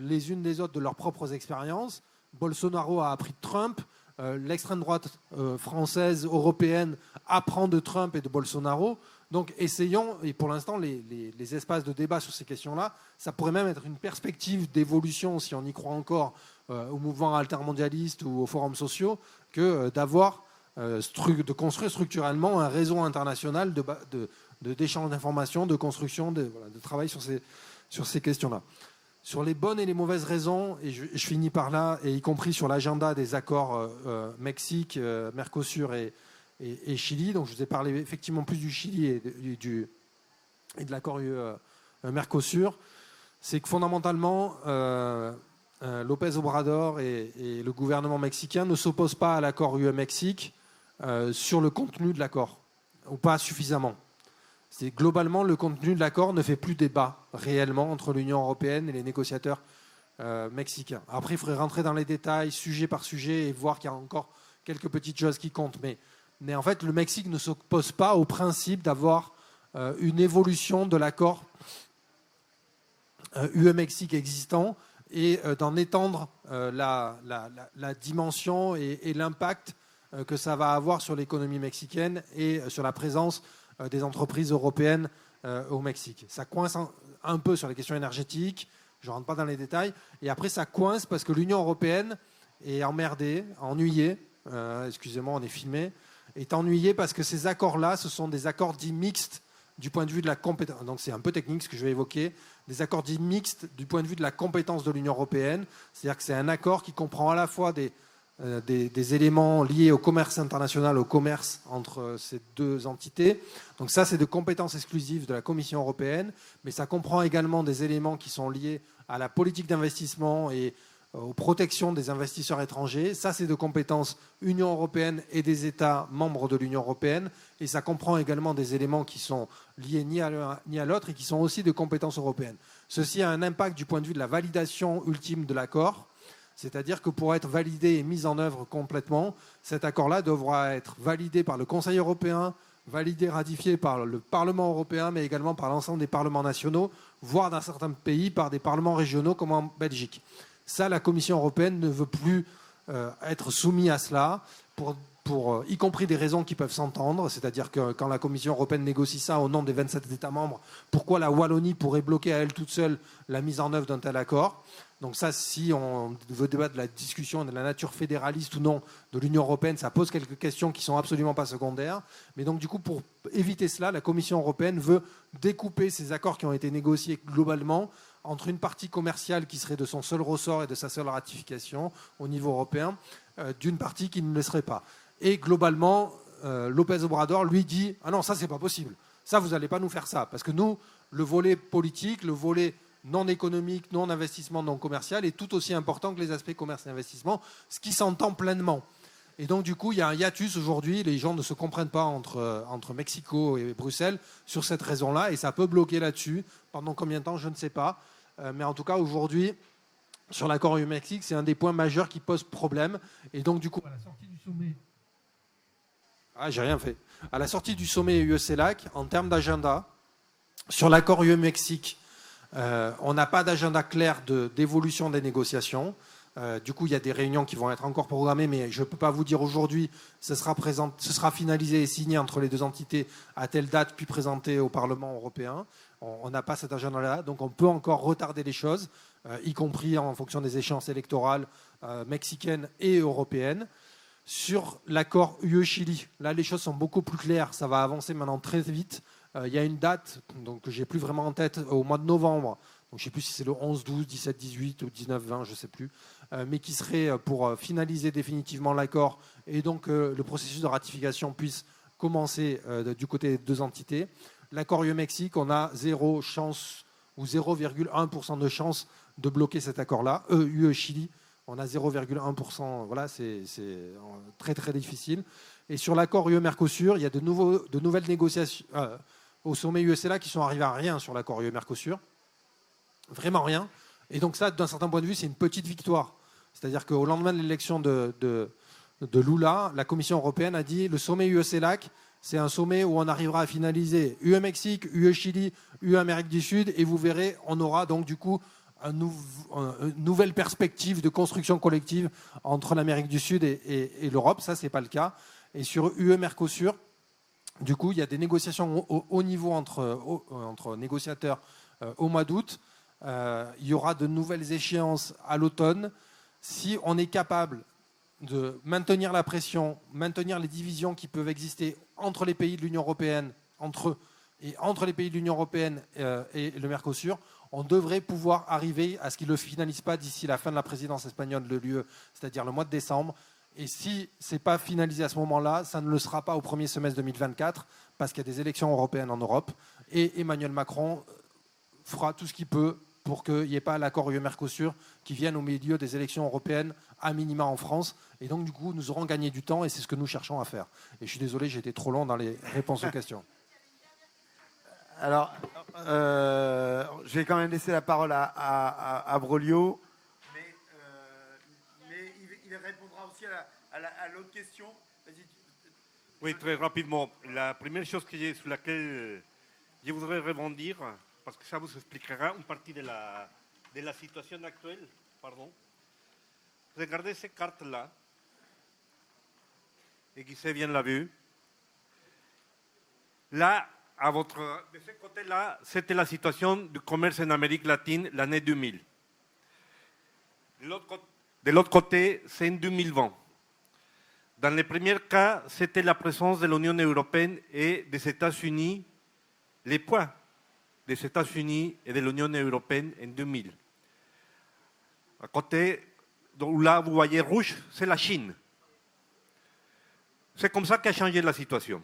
B: les unes des autres de leurs propres expériences. Bolsonaro a appris de Trump, l'extrême droite française, européenne, apprend de Trump et de Bolsonaro. Donc essayons, et pour l'instant les espaces de débat sur ces questions-là, ça pourrait même être une perspective d'évolution, si on y croit encore, au mouvement altermondialiste ou aux forums sociaux, que de construire structurellement un réseau international d'échange d'informations, de construction, de travail sur ces questions-là. Sur les bonnes et les mauvaises raisons, et je finis par là, et y compris sur l'agenda des accords Mexique, Mercosur et Chili. Donc je vous ai parlé effectivement plus du Chili et de l'accord Mercosur. C'est que fondamentalement, López Obrador et le gouvernement mexicain ne s'opposent pas à l'accord UE-Mexique sur le contenu de l'accord, ou pas suffisamment. C'est globalement, le contenu de l'accord ne fait plus débat réellement entre l'Union européenne et les négociateurs mexicains. Après, il faudrait rentrer dans les détails, sujet par sujet, et voir qu'il y a encore quelques petites choses qui comptent. Mais en fait, le Mexique ne s'oppose pas au principe d'avoir une évolution de l'accord UE-Mexique existant et d'en étendre la dimension et l'impact que ça va avoir sur l'économie mexicaine et sur la présence des entreprises européennes au Mexique. Ça coince un peu sur les questions énergétiques, je ne rentre pas dans les détails, et après ça coince parce que l'Union européenne est emmerdée, ennuyée, excusez-moi, on est filmé, est ennuyée parce que ces accords-là, ce sont des accords dits mixtes du point de vue de la compétence. Donc c'est un peu technique ce que je vais évoquer, des accords dits mixtes du point de vue de la compétence de l'Union européenne, c'est-à-dire que c'est un accord qui comprend à la fois des éléments liés au commerce international, au commerce entre ces deux entités. Donc ça, c'est de compétences exclusives de la Commission européenne, mais ça comprend également des éléments qui sont liés à la politique d'investissement et aux protections des investisseurs étrangers. Ça, c'est de compétences Union européenne et des États membres de l'Union européenne. Et ça comprend également des éléments qui sont liés ni à l'un ni à l'autre et qui sont aussi de compétences européennes. Ceci a un impact du point de vue de la validation ultime de l'accord. C'est-à-dire que pour être validé et mis en œuvre complètement, cet accord-là devra être validé par le Conseil européen, validé, ratifié par le Parlement européen, mais également par l'ensemble des parlements nationaux, voire dans certains pays par des parlements régionaux comme en Belgique. Ça, la Commission européenne ne veut plus être soumise à cela y compris des raisons qui peuvent s'entendre, c'est-à-dire que quand la Commission européenne négocie ça au nom des 27 États membres, pourquoi la Wallonie pourrait bloquer à elle toute seule la mise en œuvre d'un tel accord? Donc ça, si on veut débattre de la discussion de la nature fédéraliste ou non de l'Union européenne, ça pose quelques questions qui ne sont absolument pas secondaires. Mais donc du coup, pour éviter cela, la Commission européenne veut découper ces accords qui ont été négociés globalement entre une partie commerciale qui serait de son seul ressort et de sa seule ratification au niveau européen, d'une partie qui ne le serait pas. Et globalement, López Obrador lui dit « Ah non, ça, c'est pas possible. Ça, vous n'allez pas nous faire ça. » Parce que nous, le volet politique, le volet non économique, non investissement, non commercial est tout aussi important que les aspects commerce et investissement, ce qui s'entend pleinement. Et donc, du coup, il y a un hiatus aujourd'hui. Les gens ne se comprennent pas entre Mexico et Bruxelles sur cette raison-là. Et ça peut bloquer là-dessus. Pendant combien de temps, je ne sais pas. Mais en tout cas, aujourd'hui, sur l'accord EU-Mexique, c'est un des points majeurs qui pose problème. Et donc, du coup, à la sortie du sommet... Ah, j'ai rien fait. À la sortie du sommet UE-CELAC, en termes d'agenda, sur l'accord UE-Mexique, on n'a pas d'agenda clair d'évolution des négociations. Du coup, il y a des réunions qui vont être encore programmées, mais je ne peux pas vous dire aujourd'hui, ce sera finalisé et signé entre les deux entités à telle date, puis présenté au Parlement européen. On n'a pas cet agenda-là, donc on peut encore retarder les choses, y compris en fonction des échéances électorales mexicaines et européennes. Sur l'accord UE-Chili, là, les choses sont beaucoup plus claires. Ça va avancer maintenant très vite. Il y a une date donc, que je n'ai plus vraiment en tête, au mois de novembre. Donc, je ne sais plus si c'est le 11, 12, 17, 18 ou 19, 20, je ne sais plus. Mais qui serait pour finaliser définitivement l'accord et donc le processus de ratification puisse commencer du côté des deux entités. L'accord UE-Mexique, on a 0 chance ou 0,1% de chance de bloquer cet accord-là. UE-Chili, on a 0,1%. Voilà, c'est très, très difficile. Et sur l'accord UE-Mercosur, il y a de nouvelles négociations au sommet UE-CELAC qui sont arrivées à rien sur l'accord UE-Mercosur. Vraiment rien. Et donc ça, d'un certain point de vue, c'est une petite victoire. C'est-à-dire qu'au lendemain de l'élection de Lula, la Commission européenne a dit le sommet UE-CELAC, c'est un sommet où on arrivera à finaliser UE-Mexique, UE-Chili, UE-Amérique du Sud, et vous verrez, on aura donc du coup une nouvelle perspective de construction collective entre l'Amérique du Sud et l'Europe. Ça, ce n'est pas le cas. Et sur UE-Mercosur, du coup, il y a des négociations au haut niveau entre négociateurs au mois d'août. Il y aura de nouvelles échéances à l'automne. Si on est capable de maintenir la pression, maintenir les divisions qui peuvent exister entre les pays de l'Union européenne, entre eux, et entre les pays de l'Union européenne et le Mercosur, on devrait pouvoir arriver à ce qu'ils ne le finalisent pas d'ici la fin de la présidence espagnole de l'UE, c'est-à-dire le mois de décembre. Et si ce n'est pas finalisé à ce moment-là, ça ne le sera pas au premier semestre 2024, parce qu'il y a des élections européennes en Europe. Et Emmanuel Macron fera tout ce qu'il peut pour qu'il n'y ait pas l'accord UE-Mercosur qui vienne au milieu des élections européennes, à minima en France. Et donc, du coup, nous aurons gagné du temps et c'est ce que nous cherchons à faire. Et je suis désolé, j'ai été trop long dans les réponses aux questions.
A: Alors, je vais quand même laisser la parole à Brolio, mais il répondra aussi à l'autre question. Vas-y.
C: Oui, très rapidement. La première chose sur laquelle je voudrais rebondir, parce que ça vous expliquera une partie de la situation actuelle. Pardon. Regardez ces cartes-là, et Guy bien l'a vu. Là, de ce côté-là, c'était la situation du commerce en Amérique latine l'année 2000. De l'autre côté, c'est en 2020. Dans le premier cas, c'était la présence de l'Union européenne et des États-Unis, les poids des États-Unis et de l'Union européenne en 2000. À côté, là, vous voyez rouge, c'est la Chine. C'est comme ça qu'a changé la situation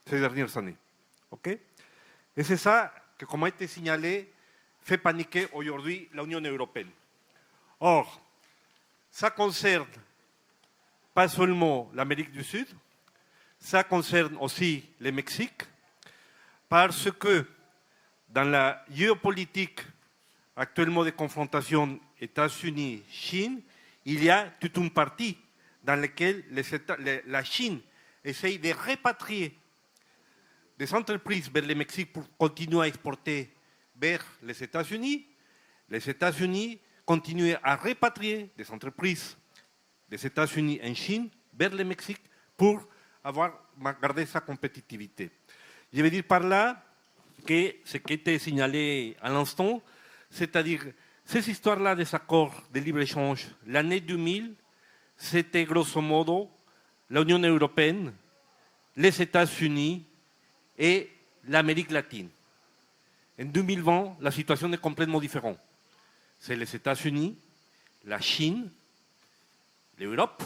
C: ces dernières années. Okay? Et c'est ça que, comme a été signalé, fait paniquer aujourd'hui l'Union européenne. Or, ça concerne pas seulement l'Amérique du Sud, ça concerne aussi le Mexique, parce que dans la géopolitique actuellement de confrontation États-Unis-Chine, il y a toute une partie dans laquelle la Chine essaye de répatrier des entreprises vers le Mexique pour continuer à exporter vers les États-Unis. Les États-Unis continuent à répatrier des entreprises des États-Unis en Chine vers le Mexique pour garder sa compétitivité. Je veux dire par là que ce qui était signalé à l'instant, c'est-à-dire ces histoires-là des accords de libre-échange, l'année 2000, c'était grosso modo l'Union européenne, les États-Unis et l'Amérique latine. En 2020, la situation est complètement différente. C'est les États-Unis, la Chine, l'Europe,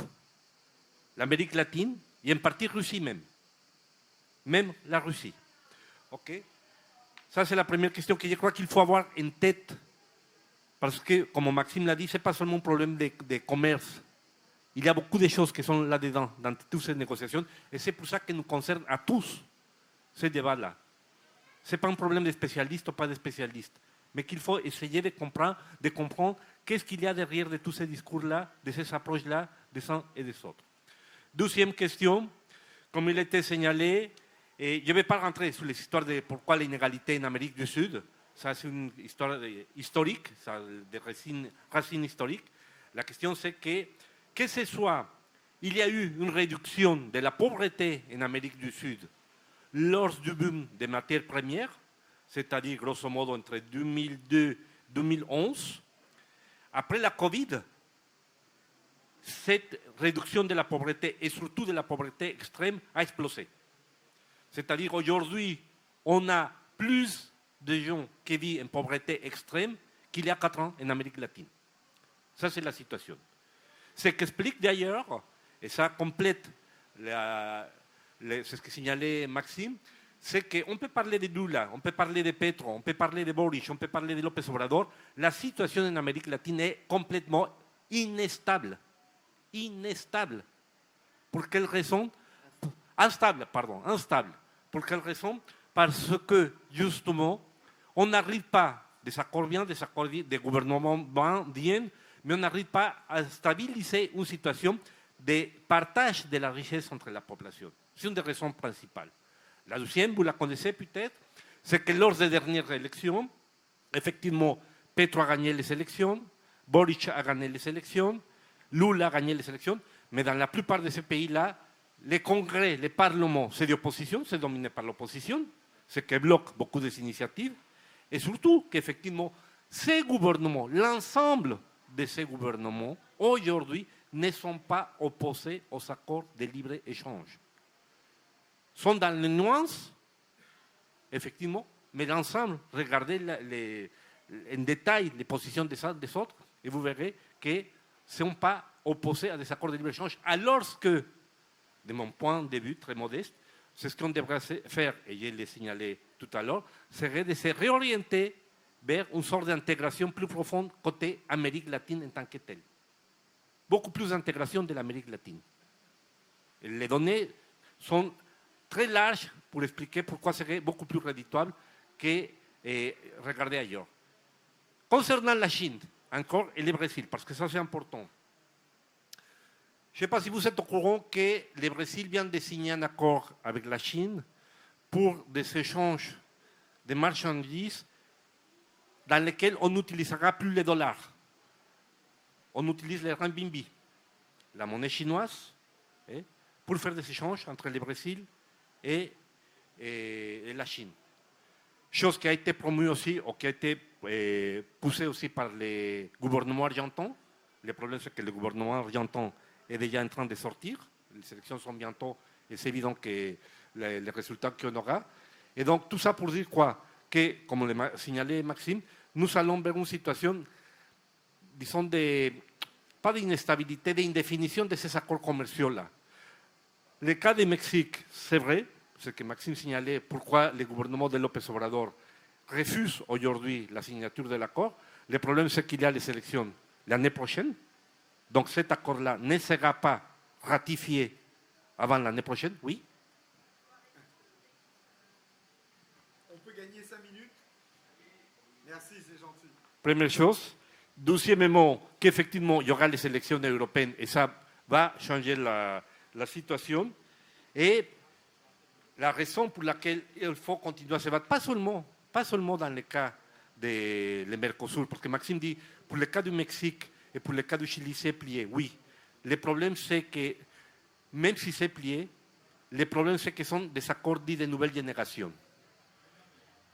C: l'Amérique latine et en partie Russie même. Même la Russie. OK? Ça, c'est la première question que je crois qu'il faut avoir en tête. Parce que, comme Maxime l'a dit, ce n'est pas seulement un problème de commerce. Il y a beaucoup de choses qui sont là-dedans, dans toutes ces négociations. Et c'est pour ça que nous concerne à tous ce débat-là. Ce n'est pas un problème de spécialistes ou pas de spécialistes. Mais qu'il faut essayer de comprendre qu'est-ce qu'il y a derrière de tous ces discours-là, de ces approches-là, des uns et des autres. Deuxième question, comme il était signalé, et je ne vais pas rentrer sur les histoires de pourquoi l'inégalité en Amérique du Sud. Ça, c'est une histoire historique, ça, des racines historiques. La question, c'est que ce soit, il y a eu une réduction de la pauvreté en Amérique du Sud lors du boom des matières premières, c'est-à-dire grosso modo entre 2002 et 2011. Après la Covid, cette réduction de la pauvreté et surtout de la pauvreté extrême a explosé. C'est-à-dire aujourd'hui, on a plus de gens qui vivent en pauvreté extrême qu'il y a 4 ans en Amérique latine. Ça, c'est la situation. Ce qui explique d'ailleurs, et ça complète ce que signalait Maxime, c'est qu'on peut parler de Lula, on peut parler de Petro, on peut parler de Boric, on peut parler de López Obrador. La situation en Amérique latine est complètement inestable. Inestable. Pour quelle raison? Instable, pardon, instable. Pour quelle raison? Parce que, justement, on n'arrive pas, des accords bien, des gouvernements bien, mais on n'arrive pas à stabiliser une situation de partage de la richesse entre la population. C'est une des raisons principales. La deuxième, vous la connaissez peut-être, c'est que lors des dernières élections, effectivement, Petro a gagné les élections, Boric a gagné les élections, Lula a gagné les élections, mais dans la plupart de ces pays-là, les congrès, les parlements, c'est d'opposition, c'est dominé par l'opposition, ce qui bloque beaucoup des initiatives, et surtout qu'effectivement, ces gouvernements, l'ensemble de ces gouvernements, aujourd'hui, ne sont pas opposés aux accords de libre-échange. Sont dans les nuances, effectivement, mais l'ensemble, regardez en détail les positions des uns des autres, et vous verrez qu'ils ne sont pas opposés à des accords de libre-échange, alors que, de mon point de vue très modeste, c'est ce qu'on devrait faire, et je l'ai signalé tout à l'heure, serait de se réorienter vers une sorte d'intégration plus profonde côté Amérique latine en tant que telle. Beaucoup plus d'intégration de l'Amérique latine. Et les données sont très larges pour expliquer pourquoi serait beaucoup plus rédituable que regarder ailleurs. Concernant la Chine, encore, et le Brésil, parce que ça c'est important. Je ne sais pas si vous êtes au courant que le Brésil vient de signer un accord avec la Chine pour des échanges de marchandises dans lesquels on n'utilisera plus les dollars. On utilise le renminbi, la monnaie chinoise, pour faire des échanges entre le Brésil et la Chine. Chose qui a été promue aussi, ou qui a été poussée aussi par le gouvernement argentin. Le problème, c'est que le gouvernement argentin est déjà en train de sortir. Les élections sont bientôt, et c'est évident que les résultats qu'on aura. Et donc, tout ça pour dire quoi? Que, comme l'a signalé Maxime, nous allons vers une situation, disons, pas d'instabilité, d'indéfinition de ces accords commerciaux-là. Le cas du Mexique, c'est vrai, ce que Maxime signalait, pourquoi le gouvernement de López Obrador refuse aujourd'hui la signature de l'accord. Le problème, c'est qu'il y a les élections l'année prochaine. Donc cet accord-là ne sera pas ratifié avant l'année prochaine, oui.
A: On peut gagner 5 minutes. Merci, c'est gentil.
C: Première chose. Deuxièmement, qu'effectivement, il y aura les élections européennes et ça va changer la situation. Et la raison pour laquelle il faut continuer à se battre, pas seulement dans le cas du Mercosur, parce que Maxime dit, pour le cas du Mexique et pour le cas du Chili, c'est plié. Oui, le problème, c'est que même si c'est plié, le problème c'est que ce sont des accords dits de nouvelle génération.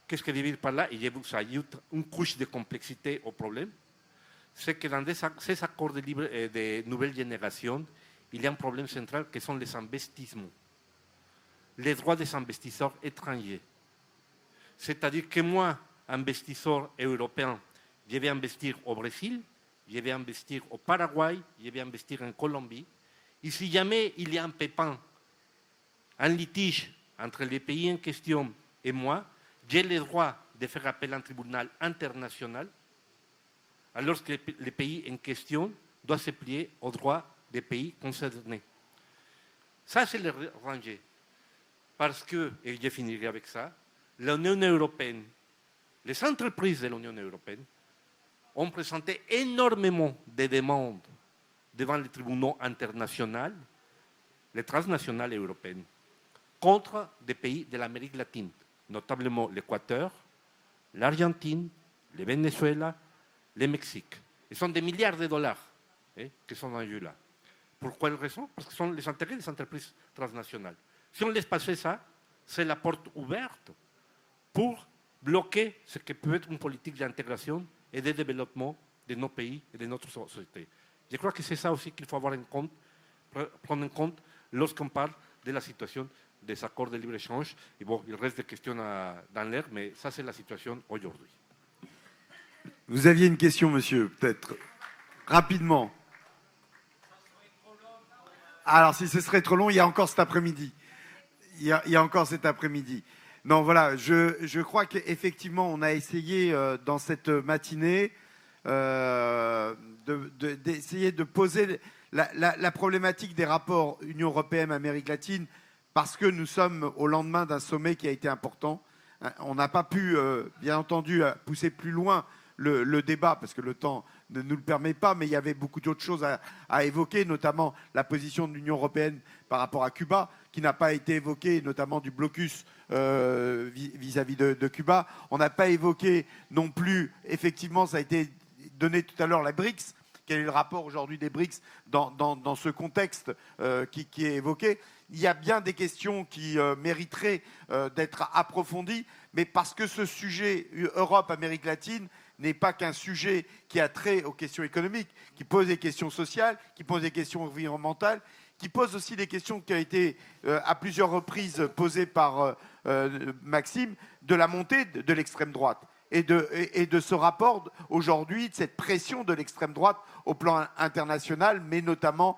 C: Qu'est-ce que je veux dire par là? Et je vous ajoute une couche de complexité au problème. C'est que dans ces accords de nouvelle génération, il y a un problème central qui sont les investissements. Les droits des investisseurs étrangers. C'est-à-dire que moi, investisseur européen, je vais investir au Brésil, je vais investir au Paraguay, je vais investir en Colombie. Et si jamais il y a un pépin, un litige entre les pays en question et moi, j'ai le droit de faire appel à un tribunal international, alors que le pays en question doit se plier aux droits des pays concernés. Ça, c'est le rangé. Parce que, et je finirai avec ça, l'Union européenne, les entreprises de l'Union européenne ont présenté énormément de demandes devant les tribunaux internationaux, les transnationales européennes, contre des pays de l'Amérique latine, notamment l'Équateur, l'Argentine, le Venezuela, le Mexique. Ce sont des milliards de dollars qui sont en jeu là. Pour quelle raison? Parce que ce sont les intérêts des entreprises transnationales. Si on laisse passer ça, c'est la porte ouverte pour bloquer ce qui peut être une politique d'intégration et de développement de nos pays et de notre société. Je crois que c'est ça aussi qu'il faut avoir en compte, prendre en compte lorsqu'on parle de la situation des accords de libre-échange. Et bon, il reste des questions dans l'air, mais ça, c'est la situation aujourd'hui.
A: Vous aviez une question, monsieur, peut-être rapidement. Alors, si ce serait trop long, il y a encore cet après-midi. Il y a encore cet après-midi. Non, voilà, je crois qu'effectivement, on a essayé dans cette matinée d'essayer de poser la problématique des rapports Union européenne-Amérique latine parce que nous sommes au lendemain d'un sommet qui a été important. On n'a pas pu, bien entendu, pousser plus loin le débat parce que le temps ne nous le permet pas, mais il y avait beaucoup d'autres choses à évoquer, notamment la position de l'Union européenne par rapport à Cuba, qui n'a pas été évoquée, notamment du blocus vis-à-vis de Cuba. On n'a pas évoqué non plus, effectivement, ça a été donné tout à l'heure, la BRICS. Quel est le rapport aujourd'hui des BRICS dans ce contexte qui est évoqué? Il y a bien des questions qui mériteraient d'être approfondies, mais parce que ce sujet Europe-Amérique latine n'est pas qu'un sujet qui a trait aux questions économiques, qui pose des questions sociales, qui pose des questions environnementales, qui pose aussi des questions qui ont été à plusieurs reprises posées par Maxime, de la montée de l'extrême droite et de ce rapport aujourd'hui, de cette pression de l'extrême droite au plan international, mais notamment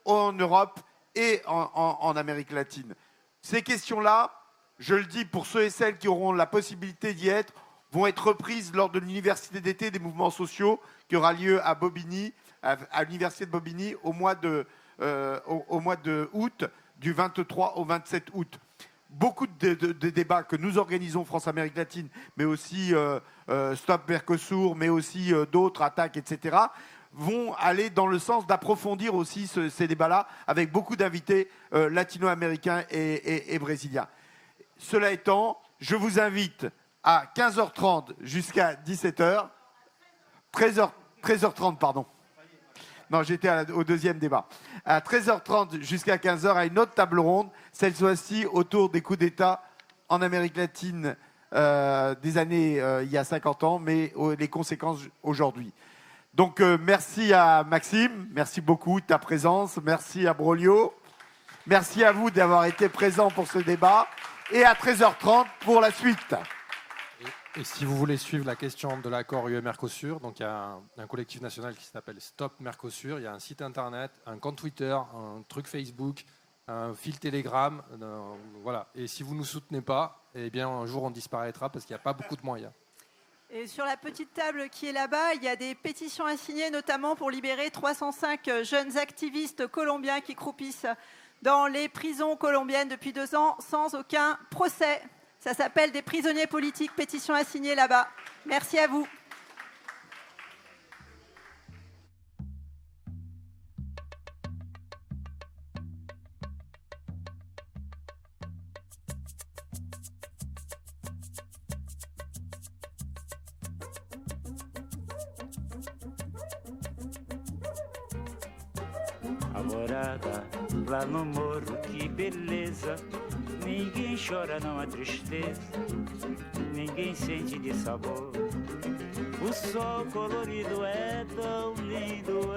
A: en Europe et en Amérique latine. Ces questions-là, je le dis pour ceux et celles qui auront la possibilité d'y être, vont être reprises lors de l'université d'été des mouvements sociaux qui aura lieu à Bobigny, à l'université de Bobigny au mois de août, du 23 au 27 août. Beaucoup de débats que nous organisons France-Amérique latine, mais aussi Stop Mercosur, mais aussi d'autres attaques, etc., vont aller dans le sens d'approfondir aussi ces débats-là avec beaucoup d'invités latino-américains et brésiliens. Cela étant, je vous invite à 15h30 jusqu'à 17h, 13h30, pardon. Non, j'étais au deuxième débat. À 13h30 jusqu'à 15h, à une autre table ronde, cette-ci autour des coups d'État en Amérique latine des années il y a 50 ans, mais les conséquences aujourd'hui. Donc, merci à Maxime, merci beaucoup de ta présence, merci à Broglio, merci à vous d'avoir été présents pour ce débat, et à 13h30 pour la suite.
B: Et si vous voulez suivre la question de l'accord UE-Mercosur, donc il y a un collectif national qui s'appelle Stop Mercosur, il y a un site internet, un compte Twitter, un truc Facebook, un fil Telegram, voilà. Et si vous ne nous soutenez pas, eh bien un jour on disparaîtra parce qu'il n'y a pas beaucoup de moyens.
D: Et sur la petite table qui est là-bas, il y a des pétitions à signer, notamment pour libérer 305 jeunes activistes colombiens qui croupissent dans les prisons colombiennes depuis 2 ans sans aucun procès. Ça s'appelle des prisonniers politiques, pétition à signer là-bas. Merci à vous.
I: Alvorada. lá no morro, que beleza. Ninguém chora, não há tristeza, ninguém sente de sabor. O sol colorido é tão lindo,